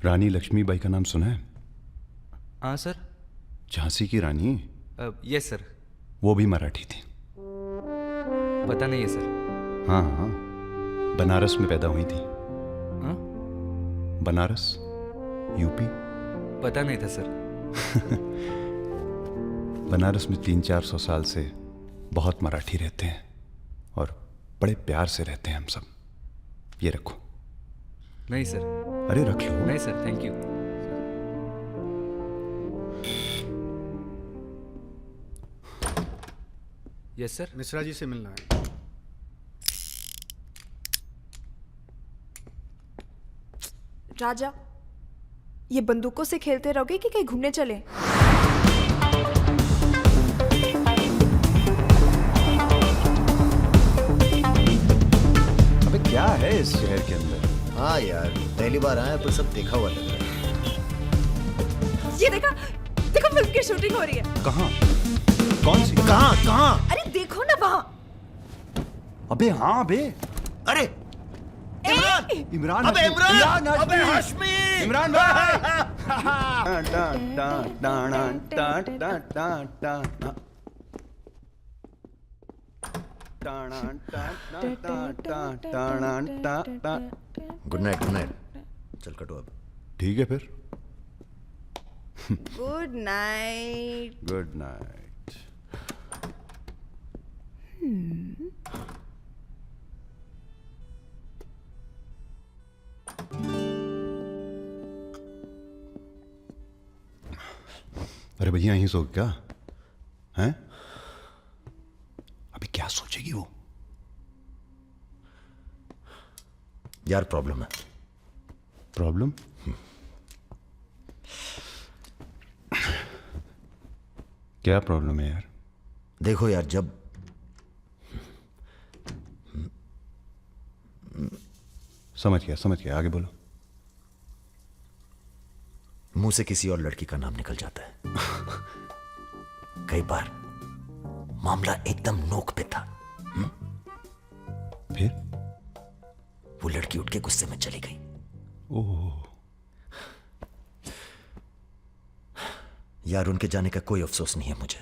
रानी लक्ष्मीबाई का नाम सुना है? हाँ सर। झांसी की रानी? Yes sir. वो भी मराठी थी। पता नहीं है सर। हाँ हाँ, बनारस में पैदा हुई थी। हाँ? बनारस, यूपी। पता नहीं था सर। बनारस में 300-400 साल से बहुत मराठी रहते हैं और बड़े प्यार से रहते हैं हम सब। ये रखो। नहीं सर। अरे रख लो। नहीं sir, thank you. Yes sir. Mishra ji से मिलना है। राजा, ये बंदूकों से खेलते रहोगे कि कहीं घूमने चले? अबे क्या है इस शहर के अंदर? हाँ यार, पहली बार आया पर सब देखा हुआ लग रहा है। ये देखा, देखो फिल्म की शूटिंग हो रही है। कहाँ? कौन सी? कहाँ? अरे देखो ना वहाँ। अबे हाँ बे। अरे इमरान। अबे इमरान, अबे हाशमी, इमरान भाई। Good night, good night. चल कटो अब। ठीक है फिर। Good night. Good night. अरे भैया यहीं सो क्या हैं? अभी क्या सोचेगी वो? यार प्रॉब्लम है। प्रॉब्लम? क्या प्रॉब्लम है यार? देखो यार, जब समझ गया, आगे बोलो। मुंह से किसी और लड़की का नाम निकल जाता है। कई बार मामला एकदम नोक पे था। फिर वो लड़की उठ के गुस्से में चली गई। ओह यार, उनके जाने का कोई अफसोस नहीं है मुझे।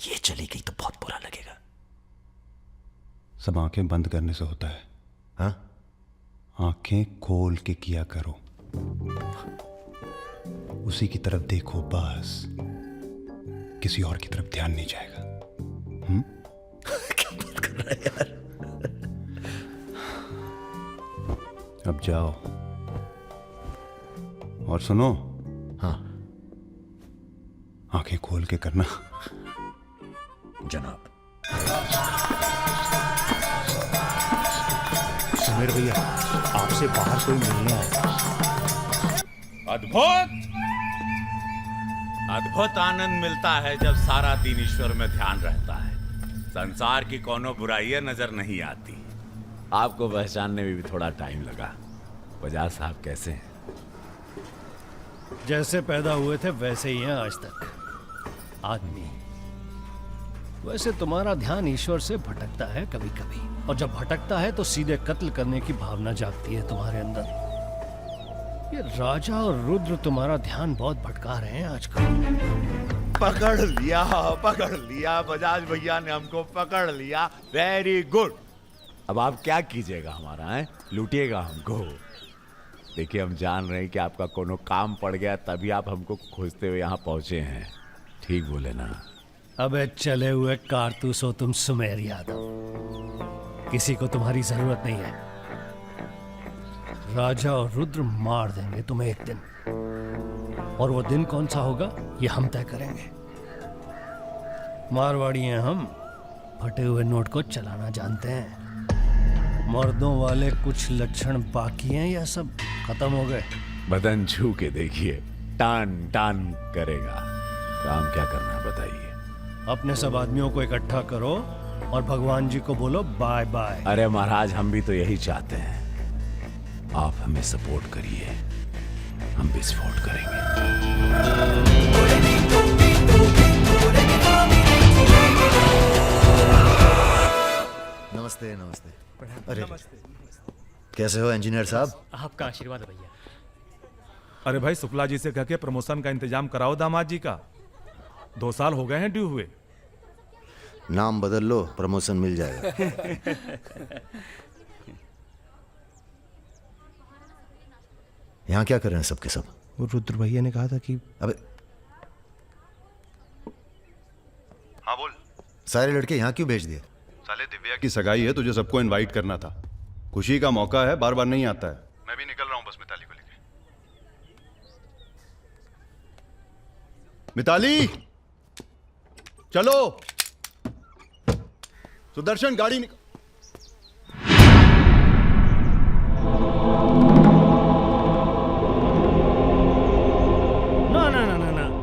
ये चली गई तो बहुत बुरा लगेगा। सब आंखें बंद करने से होता है। हाँ? आंखें खोल के किया करो, उसी की तरफ देखो बस, किसी और की तरफ ध्यान नहीं जाएगा। क्या बात कर रहा है यार? अब जाओ और सुनो। हाँ, आंखें खोल के करना। जनाब। सुमेर भैया, आपसे बाहर कोई मिलने आया। अद्भुत आनंद मिलता है जब सारा दिन ईश्वर में ध्यान रहता है। संसार की कोनो बुराइयां नजर नहीं आती। आपको पहचानने में भी थोड़ा टाइम लगा। बजाज साहब कैसे हैं? जैसे पैदा हुए थे वैसे ही हैं आज तक। आदमी। वैसे तुम्हारा ध्यान ईश्वर से भटकता है कभी कभी, और जब भटकता है तो सीधे कत्ल करने की भावना जागती है तुम्हारे अंदर। ये राजा और रुद्र तुम्हारा ध्यान बहुत भटका रहे हैं आजकल। पकड़ लिया बजाज भैया ने हमको पकड़ लिया। Very good. अब आप क्या कीजिएगा हमारा है? लूटिएगा हमको? देखिए, हम जान रहे हैं कि आपका कोनो काम पड़ गया, तभी आप हमको खोजते हुए यहाँ पहुंचे हैं। ठीक बोले ना? अबे चले हुए कारतूस हो तुम सुमेर यादव। किसी को तुम्हारी जरूरत नहीं है। राजा और रुद्र मार देंगे तुम्हें एक दिन, और वो दिन कौन सा होगा ये हम तय करेंगे। मारवाड़ी हैं हम, फटे हुए नोट को चलाना जानते हैं। मर्दों वाले कुछ लक्षण बाकी हैं या सब खत्म हो गए? बदन छू के देखिए, टान टान करेगा। काम क्या करना है बताइए? अपने सब आदमियों को इकट्ठा करो और भगवान जी को बोलो बाय बाय। अरे महाराज, हम भी तो यही चाहते हैं। आप हमें सपोर्ट करिए, हम विस्फोट करेंगे। नमस्ते नमस्ते। अरे कैसे हो इंजीनियर साहब? आपका आशीर्वाद है भैया। अरे भाई, शुक्ला जी से कह के प्रमोशन का इंतजाम कराओ दामाद जी का। 2 साल हो गए हैं ड्यू हुए। नाम बदल लो, प्रमोशन मिल जाएगा। यहाँ क्या कर रहे हैं सबके सब? वो रुद्र भैया ने कहा था कि अबे हाँ बोल। सारे लड़के यहाँ क्यों भेज दिए? साले दिव्या की सगाई है, तुझे सबको इनवाइट करना था। खुशी का मौका है, बार बार नहीं आता है। मैं भी निकल रहा हूँ बस मिताली को लेके। मिताली चलो। सुदर्शन गाड़ी निकल।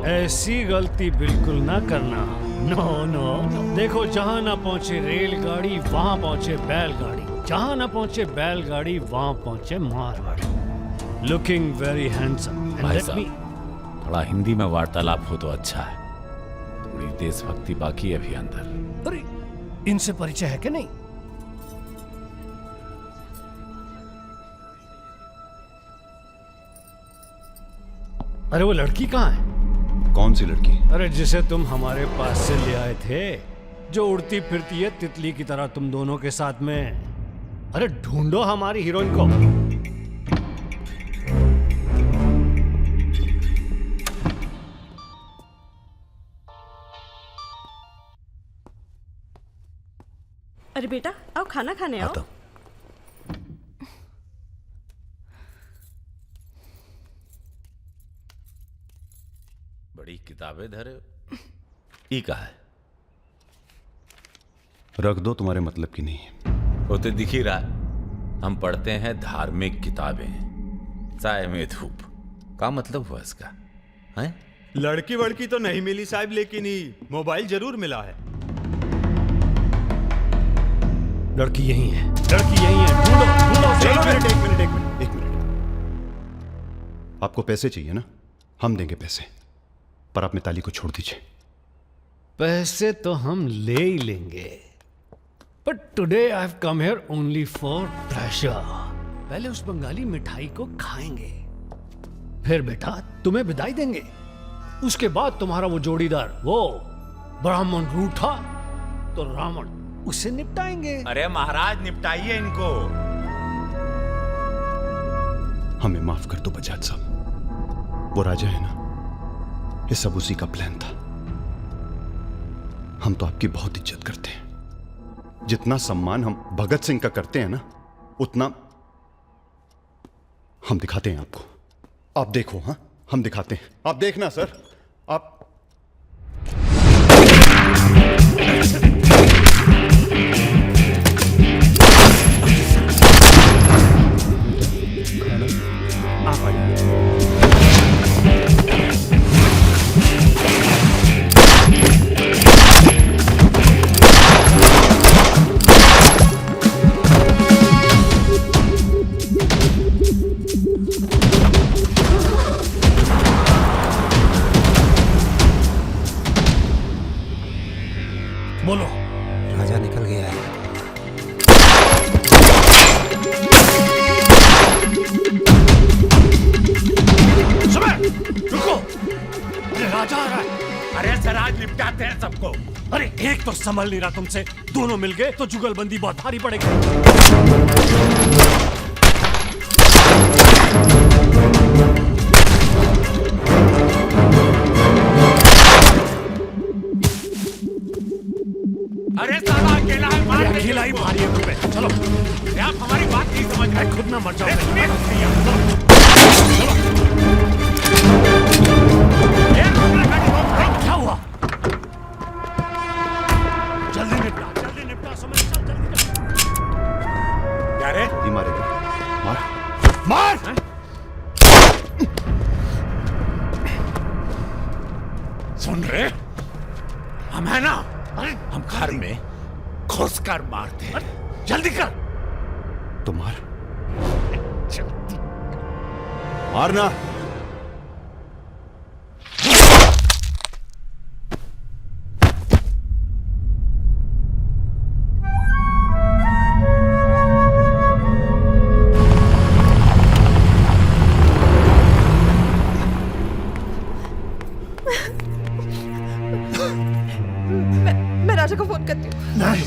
ऐसी गलती बिल्कुल ना करना। No no. देखो, जहां ना पहुंचे रेलगाड़ी वहां पहुंचे बैलगाड़ी, जहां ना पहुंचे बैलगाड़ी वहां पहुंचे मारवाड़ी। Looking very handsome. भाई साहब, थोड़ा हिंदी में वार्तालाप हो तो अच्छा है। थोड़ी देशभक्ति बाकी है अभी अंदर। अरे इनसे परिचय है कि नहीं? अरे वो लड़की कहाँ है? कौन सी लड़की? अरे जिसे तुम हमारे पास से ले आए थे, जो उड़ती फिरती है तितली की तरह तुम दोनों के साथ में। अरे ढूंढो हमारी हीरोइन को। अरे बेटा, आओ खाना खाने आओ। बड़ी किताबें धरे ई का है? रख दो, तुम्हारे मतलब की नहीं है। वो तो दिख ही रहा। हम पढ़ते हैं धार्मिक किताबें, चाय में धूप। क्या मतलब हुआ इसका? हैं? लड़की वड़की तो नहीं मिली साहब, लेकिन ही मोबाइल जरूर मिला है। लड़की यही है, लड़की यही है। ढूंढो ढूंढो। एक मिनट। आपको पैसे चाहिए ना? हम देंगे पैसे, पर आप मिताली को छोड़ दीजिए। पैसे तो हम ले ही लेंगे, but today I have come here only for pleasure. पहले उस बंगाली मिठाई को खाएंगे, फिर बेटा तुम्हें विदाई देंगे। उसके बाद तुम्हारा वो जोड़ीदार, वो ब्राह्मण रूठा तो रावण, उसे निपटाएंगे। अरे महाराज निपटाइए इनको। हमें माफ कर दो बजाज साहब, वो राजा है ना, ये सब उसी का प्लान था। हम तो आपकी बहुत इज्जत करते हैं। जितना सम्मान हम भगत सिंह का करते हैं ना, उतना हम दिखाते हैं आपको। आप देखो, हाँ हम दिखाते हैं, आप देखना सर। आप बोलो। राजा निकल गया है। सुबह रुको, अरे राजा आ रहा है। अरे सर आज निपटाते हैं सबको। अरे एक तो संभल नहीं रहा तुमसे, दोनों मिल गए तो जुगलबंदी बहुत भारी पड़ेगी। अरे साला अकेला है, मार देंगे अकेला ही उसको। मारिए मुझ पे, चलो। अरे आप हमारी बात नहीं समझ रहे। खुद ना मर जाओ। क्या हुआ? जल्दी निपटा समय। चल जल्दी। क्या रे? नहीं मारेगा, मार। सुन रहे? हम है ना, हम घर में घुस कर मारते हैं। जल्दी कर। तो मारना। मैं राजा को फोन करती हूँ। नहीं।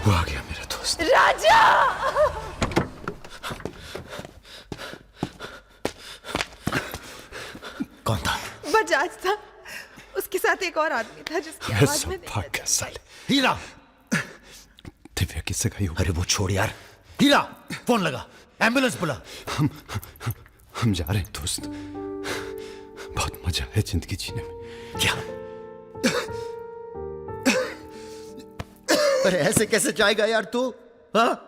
वो आ गया मेरा दोस्त। राजा! कौन था? बजाज था, उसके साथ एक और आदमी था जिसकी आवाज में नहीं भाग गया साले। हीरा, दिव्या किससे गई हो? अरे वो छोड़ यार। हीरा फोन लगा, एम्बुलेंस बुला। हम जा रहे हैं दोस्त, बहुत मजा है जिंदगी जीने में। क्या? अरे ऐसे कैसे जाएगा यार तू? हाँ?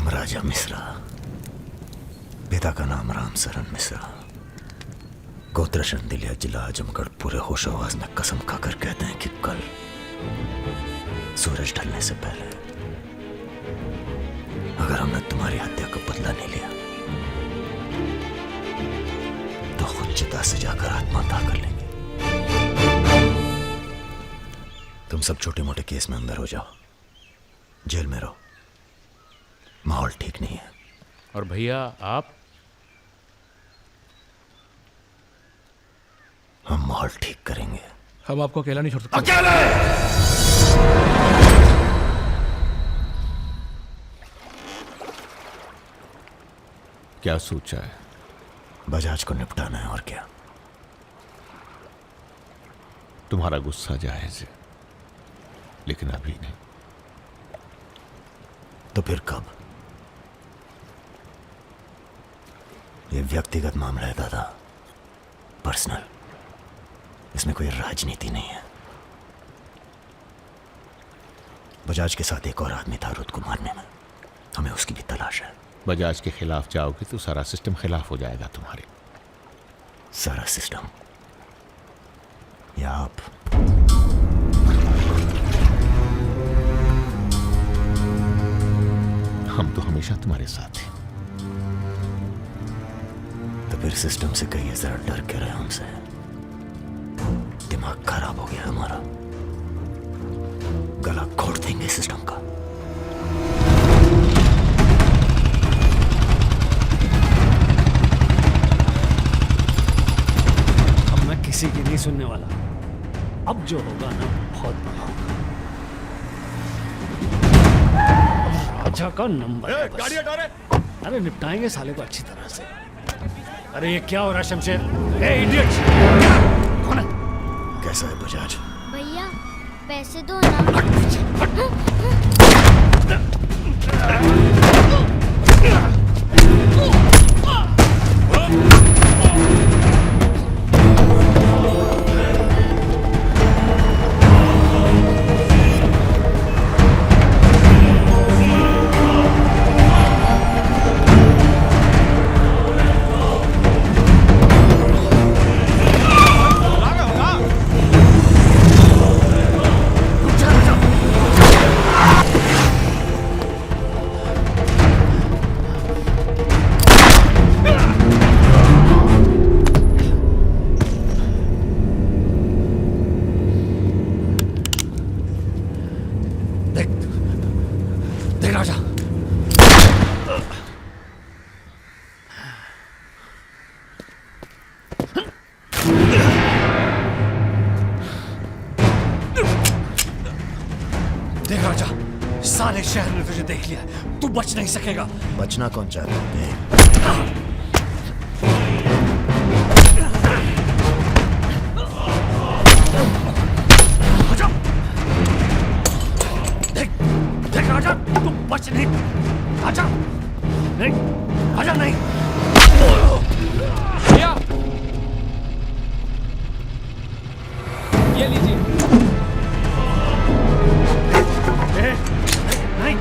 राजा मिश्रा, पिता का नाम राम सरन मिश्रा, गोत्र शंदिलिया, जिला आजमगढ़। पूरे होश आवाज में कसम खाकर कहते हैं कि कल सूरज ढलने से पहले अगर हमने तुम्हारी हत्या का बदला नहीं लिया तो खुद चिता से जाकर आत्महत्या कर लेंगे। तुम सब छोटे मोटे केस में अंदर हो जाओ, जेल में रहो, माहौल ठीक नहीं है। और भैया आप? हम माहौल ठीक करेंगे। हम आपको अकेला नहीं छोड़ सकते। अकेले! क्या सोचा है? बजाज को निपटाना है, और क्या। तुम्हारा गुस्सा जायज है, लेकिन अभी नहीं। तो फिर कब? ये व्यक्तिगत मामला है दादा, पर्सनल। इसमें कोई राजनीति नहीं है। बजाज के साथ एक और आदमी था रुद को मारने में, हमें उसकी भी तलाश है। बजाज के खिलाफ जाओगे तो सारा सिस्टम खिलाफ हो जाएगा तुम्हारे। सारा सिस्टम या आप? हम तो हमेशा तुम्हारे साथ हैं। तो फिर सिस्टम से कहिए जरा डर के रहे हमसे। दिमाग खराब हो गया हमारा, गला घोट देंगे सिस्टम का। अब मैं किसी की नहीं सुनने वाला। अब जो होगा ना बहुत बड़ा होगा। राजा का नंबर है बस। गाड़ी हटा रे। अरे निपटाएंगे साले को अच्छी तरह से। अरे ये क्या हो रहा है शमशेर? ए इडियट! कौन है? कैसा है बजाज? भैया पैसे दो ना। देख राजा, देख राजा, सारे शहर ने तुझे देख लिया, तू बच नहीं सकेगा। बचना कौन चाहता है? देख राजा, तू बच नहीं। आजा नहीं, आजा नहीं। भैया ये लीजिए। नहीं, नहीं।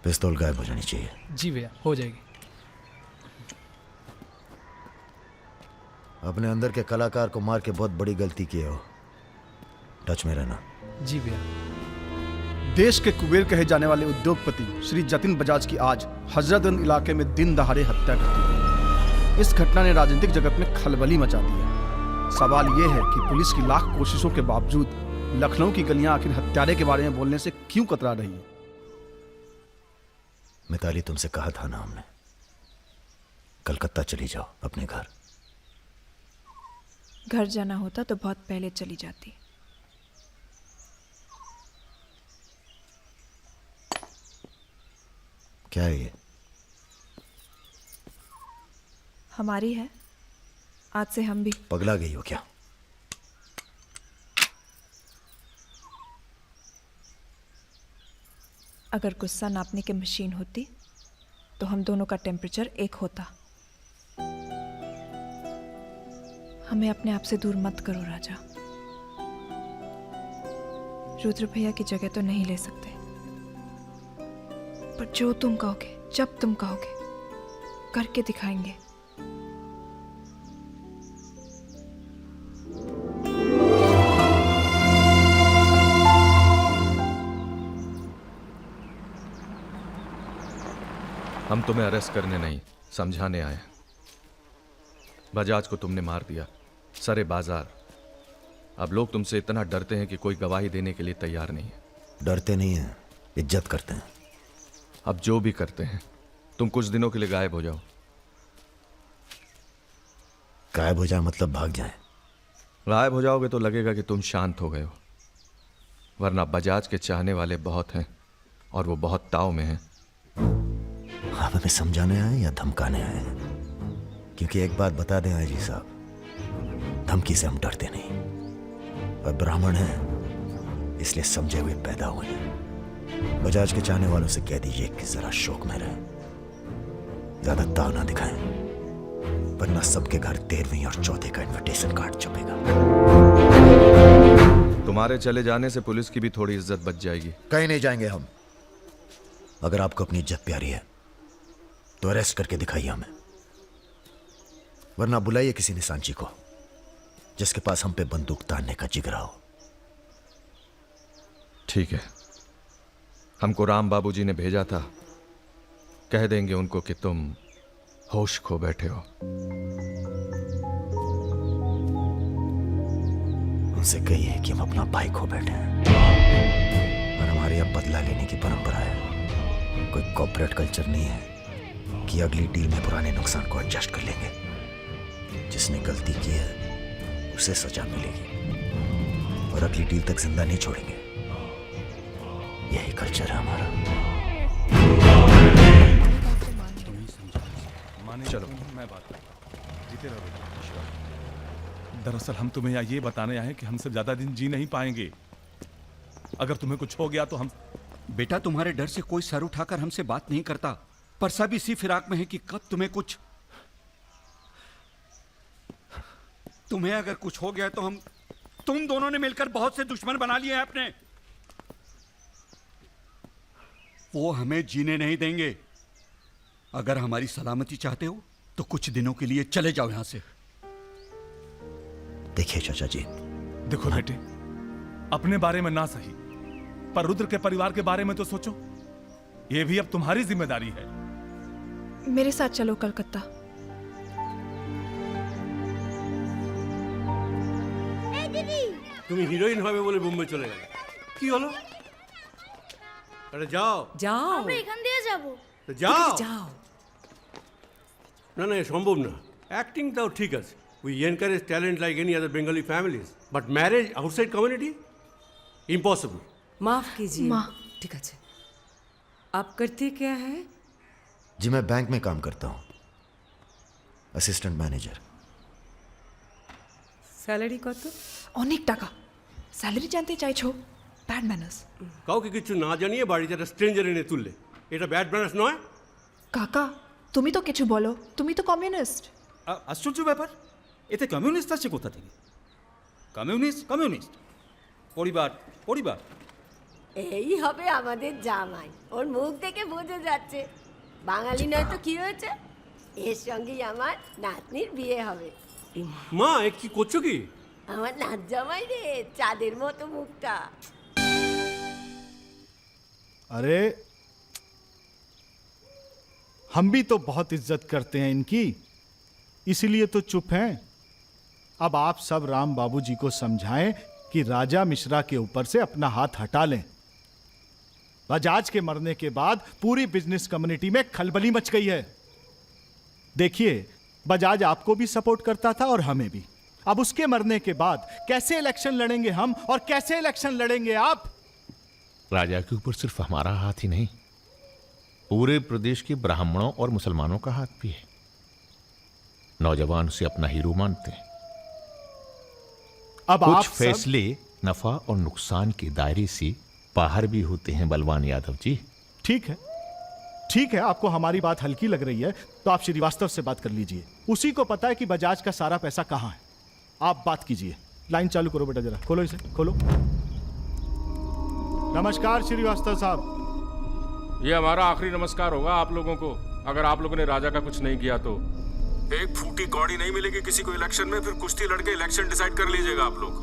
पिस्तौल गायब हो जानी चाहिए। जी भैया, हो जाएगी। अपने अंदर के कलाकार को मार के बहुत बड़ी गलती की हो, टच में रहना। जी भैया। देश के कुबेर कहे जाने वाले उद्योगपति श्री जतिन बजाज की आज हजरतगंज इलाके में दिन दहाड़े हत्या कर दी गई। इस घटना ने राजनीतिक जगत में खलबली मचा दी है। सवाल यह है कि पुलिस की लाख कोशिशों के बावजूद लखनऊ की गलियां आखिर हत्यारे के बारे में बोलने से क्यों कतरा रही है? मिताली, तुमसे कहा था ना हमने, कलकत्ता चली जाओ अपने घर। घर जाना होता तो बहुत पहले चली जाती। क्या है ये? हमारी है, आज से हम भी। पगला गई हो क्या? अगर गुस्सा नापने की मशीन होती तो हम दोनों का टेम्परेचर एक होता। हमें अपने आप से दूर मत करो राजा। रुद्र भैया की जगह तो नहीं ले सकते, पर जो तुम कहोगे, जब तुम कहोगे, करके दिखाएंगे। हम तुम्हें अरेस्ट करने नहीं, समझाने आए। बजाज को तुमने मार दिया, सरे बाजार। अब लोग तुमसे इतना डरते हैं कि कोई गवाही देने के लिए तैयार नहीं है। डरते नहीं हैं, इज्जत करते हैं। अब जो भी करते हैं, तुम कुछ दिनों के लिए गायब हो जाओ। गायब हो जाए मतलब भाग जाए? गायब हो जाओगे तो लगेगा कि तुम शांत हो गए हो, वरना बजाज के चाहने वाले बहुत हैं और वो बहुत ताव में हैं। आप हमें समझाने आए या धमकाने आए हैं? क्योंकि एक बात बता दें आईजी साहब, धमकी से हम डरते नहीं। और ब्राह्मण हैं इसलिए समझे हुए पैदा हुए हैं। बजाज के चाहने वालों से कह दीजिए कि जरा शौक में रहें, ज्यादा ताव ना दिखाएं, वरना सबके घर 13वीं और 14 का इनविटेशन कार्ड छपेगा। तुम्हारे चले जाने से पुलिस की भी थोड़ी इज्जत बच जाएगी। कहीं नहीं जाएंगे हम। अगर आपको अपनी इज्जत प्यारी है तो अरेस्ट करके दिखाइए हमें, वरना बुलाइए किसी निशानची को जिसके पास हम पे बंदूक तानने का जिगरा हो। ठीक है, हमको राम बाबूजी ने भेजा था, कह देंगे उनको कि तुम होश खो बैठे हो। उनसे कहिए कि हम अपना भाई खो बैठे हैं और हमारी अब बदला लेने की परंपरा है। कोई कॉर्पोरेट कल्चर नहीं है कि अगली डील में पुराने नुकसान को एडजस्ट कर लेंगे। जिसने गलती की है उसे सजा मिलेगी और अगली डील तक जिंदा नहीं छोड़ेंगे। यही कल्चर है हमारा। चलो मैं बात जीते रहो। दरअसल हम तुम्हें ये बताने आए हैं कि हमसे ज्यादा दिन जी नहीं पाएंगे। अगर तुम्हें कुछ हो गया तो हम। बेटा तुम्हारे डर से कोई सर उठाकर हमसे बात नहीं करता, पर सब इसी फिराक में है कि कब तुम्हें अगर कुछ हो गया तो तुम दोनों ने मिलकर बहुत से दुश्मन बना लिए हैं अपने। वो हमें जीने नहीं देंगे। अगर हमारी सलामती चाहते हो तो कुछ दिनों के लिए चले जाओ यहां से। देखिए चाचा जी, देखो बेटे, अपने बारे में ना सही पर रुद्र के परिवार के बारे में तो सोचो। ये भी अब तुम्हारी जिम्मेदारी है। मेरे साथ चलो कलकत्ता। তুমি হিরোইন হবে বলে বোম্বে চলে গেলে, কি হলো? আরে যাও যাও, আমরা এখান দিয়ে যাব। তো যাও যাও। না না, সম্ভব না। অ্যাক্টিংটাও ঠিক আছে, we encourage talent like any other Bengali families, but marriage outside community impossible. माफ कीजिए। ठीक है, आप करते क्या है? जी मैं बैंक में काम करता हूँ, असिस्टेंट मैनेजर। স্যালারি কত? অনেক টাকা। স্যালারি জানতে চাইছো? Bad manners. কাউকে কিছু না জানিয়ে বাড়িতে একটা স্ট্রেঞ্জার এনে তুললে, এটা ব্যাড ম্যানার্স নয়? কাকা তুমি তো কিছু বলো, তুমি তো কমিউনিস্ট। আশ্চর্য ব্যাপার, এতে কমিউনিস্ট আছে কোথা থেকে? কমিউনিস্ট পরিবার পরিবার। এই হবে আমাদের জামাই, ওর মুখ থেকে বোঝা যাচ্ছে বাঙালি নয় তো কি হয়েছে। এর সঙ্গেই আমার নাতনির বিয়ে হবে। মা এ কি করছো কি? আমার নাত জামাই রে, চাঁদের মতো মুখটা। अरे हम भी तो बहुत इज्जत करते हैं इनकी, इसीलिए तो चुप हैं। अब आप सब राम बाबूजी को समझाएं कि राजा मिश्रा के ऊपर से अपना हाथ हटा लें। बजाज के मरने के बाद पूरी बिजनेस कम्युनिटी में खलबली मच गई है। देखिए, बजाज आपको भी सपोर्ट करता था और हमें भी। अब उसके मरने के बाद कैसे इलेक्शन लड़ेंगे हम और कैसे इलेक्शन लड़ेंगे आप? राजा के ऊपर सिर्फ हमारा हाथ ही नहीं, पूरे प्रदेश के ब्राह्मणों और मुसलमानों का हाथ भी है। नौजवान उसे अपना हीरो मानते हैं। अब कुछ आप फैसले नफा और नुकसान के दायरे से बाहर भी होते हैं बलवान यादव जी। ठीक है, आपको हमारी बात हल्की लग रही है तो आप श्रीवास्तव से बात कर लीजिए। उसी को पता है कि बजाज का सारा पैसा कहां है। आप बात कीजिए। लाइन चालू करो बेटा, जरा खोलो इसे, खोलो। नमस्कार श्रीवास्तव साहब। ये हमारा आखिरी नमस्कार होगा आप लोगों को, अगर आप लोगों ने राजा का कुछ नहीं किया तो। एक फूटी कौड़ी नहीं मिलेगी किसी को इलेक्शन में, फिर कुश्ती लड़के इलेक्शन डिसाइड कर लीजिएगा आप लोग।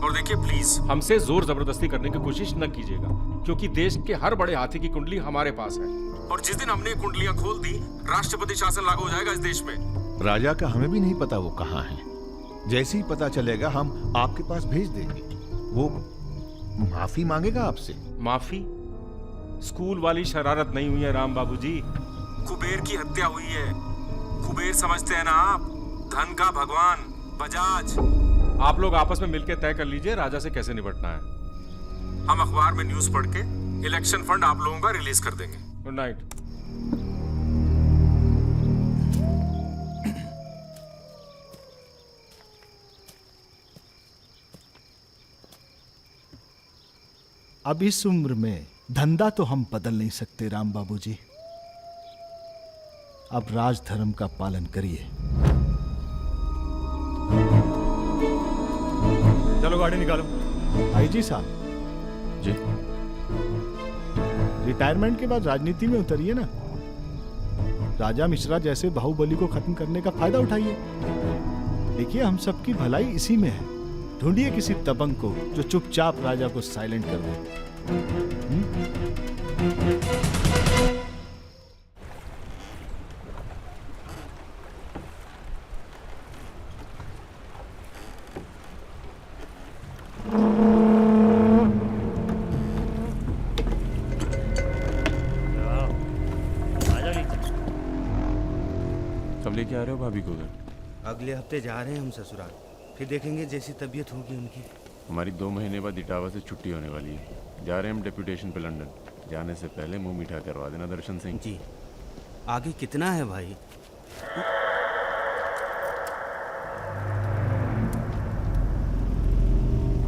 और देखिए प्लीज, हमसे जोर जबरदस्ती करने की कोशिश न कीजिएगा। क्योंकि देश के हर बड़े हाथी की कुंडली हमारे पास है और जिस दिन हमने कुंडलियां खोल दी राष्ट्रपति शासन लागू हो जाएगा इस देश में। राजा का हमें भी नहीं पता वो कहाँ है। जैसे ही पता चलेगा हम आपके पास भेज देंगे। वो माफी मांगेगा आपसे। माफी? स्कूल वाली शरारत नहीं हुई है राम बाबूजी, कुबेर की हत्या हुई है। कुबेर समझते हैं ना आप, धन का भगवान बजाज। आप लोग आपस में मिलकर तय कर लीजिए राजा से कैसे निपटना है। हम अखबार में न्यूज पढ़ के इलेक्शन फंड आप लोगों का रिलीज कर देंगे। Good night. अब इस उम्र में धंधा तो हम बदल नहीं सकते राम बाबूजी। अब राजधर्म का पालन करिए। चलो गाड़ी निकालो। आईजी साहब जी, रिटायरमेंट के बाद राजनीति में उतरिए ना। राजा मिश्रा जैसे बाहुबली को खत्म करने का फायदा उठाइए। देखिए हम सबकी भलाई इसी में है। ढूंढिए किसी दबंग को जो चुपचाप राजा को साइलेंट कर दे। कब लेके आ रहे हो भाभी को घर? अगले हफ्ते जा रहे हैं हम ससुराल, फिर देखेंगे जैसी तबीयत होगी उनकी। हमारी 2 महीने बाद इटावा से छुट्टी होने वाली है। जा रहे हैं हम डेप्यूटेशन पे लंदन। जाने से पहले मुंह मीठा करवा देना दर्शन सिंह जी। आगे कितना है भाई?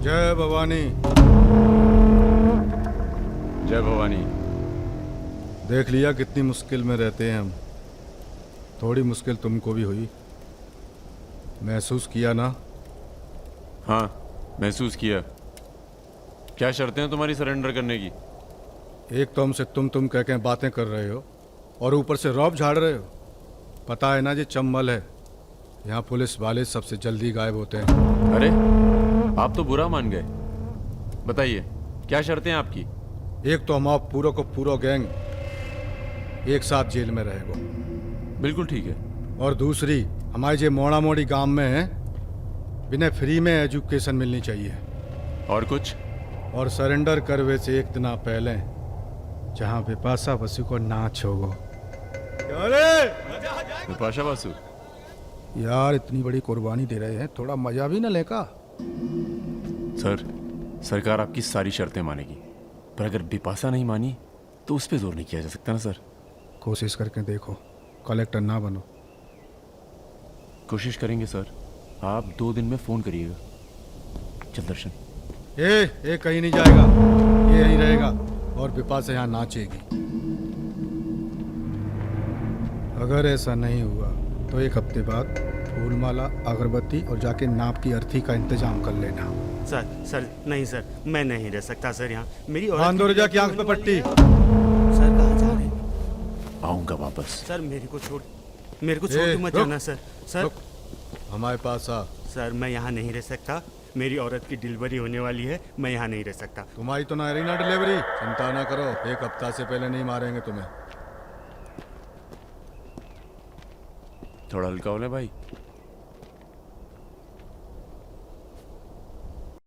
जय भवानी। जय भवानी। देख लिया कितनी मुश्किल में रहते हैं हम। थोड़ी मुश्किल तुमको भी हुई, महसूस किया ना? हाँ महसूस किया। क्या शर्तें हैं तुम्हारी सरेंडर करने की? एक तो हमसे तुम कह के बातें कर रहे हो और ऊपर से रौब झाड़ रहे हो। पता है ना ये चंबल है, यहाँ पुलिस वाले सबसे जल्दी गायब होते हैं। अरे आप तो बुरा मान गए। बताइए क्या शर्तें हैं आपकी? एक तो हम आप पूरा को पूरा गैंग एक साथ जेल में रहेगा। बिल्कुल ठीक है। और दूसरी, हमारे जो मोड़ा मोड़ी गांव में है बिना फ्री में एजुकेशन मिलनी चाहिए। और कुछ? और सरेंडर करवे से एक दिन पहले जहाँ बिपाशा बसु को नाच होगो। बिपाशा बसु यार इतनी बड़ी कुर्बानी दे रहे हैं, थोड़ा मजा भी ना लेगा? सर सरकार आपकी सारी शर्तें मानेगी, पर अगर बिपाशा नहीं मानी तो उस पर जोर नहीं किया जा सकता ना सर। कोशिश करके देखो, कलेक्टर ना बनो। कोशिश करेंगे सर। आप 2 दिन में फोन करिएगा। चल दर्शन। ए कहीं नहीं जाएगा, ये यहीं रहेगा और बिपाशा यहाँ नाचेगी। अगर ऐसा नहीं हुआ तो 1 हफ्ते बाद फूलमाला, अगरबत्ती और जाके नाप की अर्थी का इंतजाम कर लेना। सर नहीं सर, मैं नहीं रह सकता सर यहाँ। मेरी बांदोरजा की आंख पे पट्टी। सर कहाँ जा रहे हैं? आऊंगा वापस। सर मेरे को छोड़ के मत जाना सर। सर हमारे पास आ। सर मैं यहाँ नहीं रह सकता। मेरी औरत की डिलीवरी होने वाली है, मैं यहाँ नहीं रह सकता। तुम्हारी तो ना रही ना डिलीवरी। चिंता ना करो, 1 हफ्ता से पहले नहीं मारेंगे तुम्हें। थोड़ा हल्का हो ले भाई।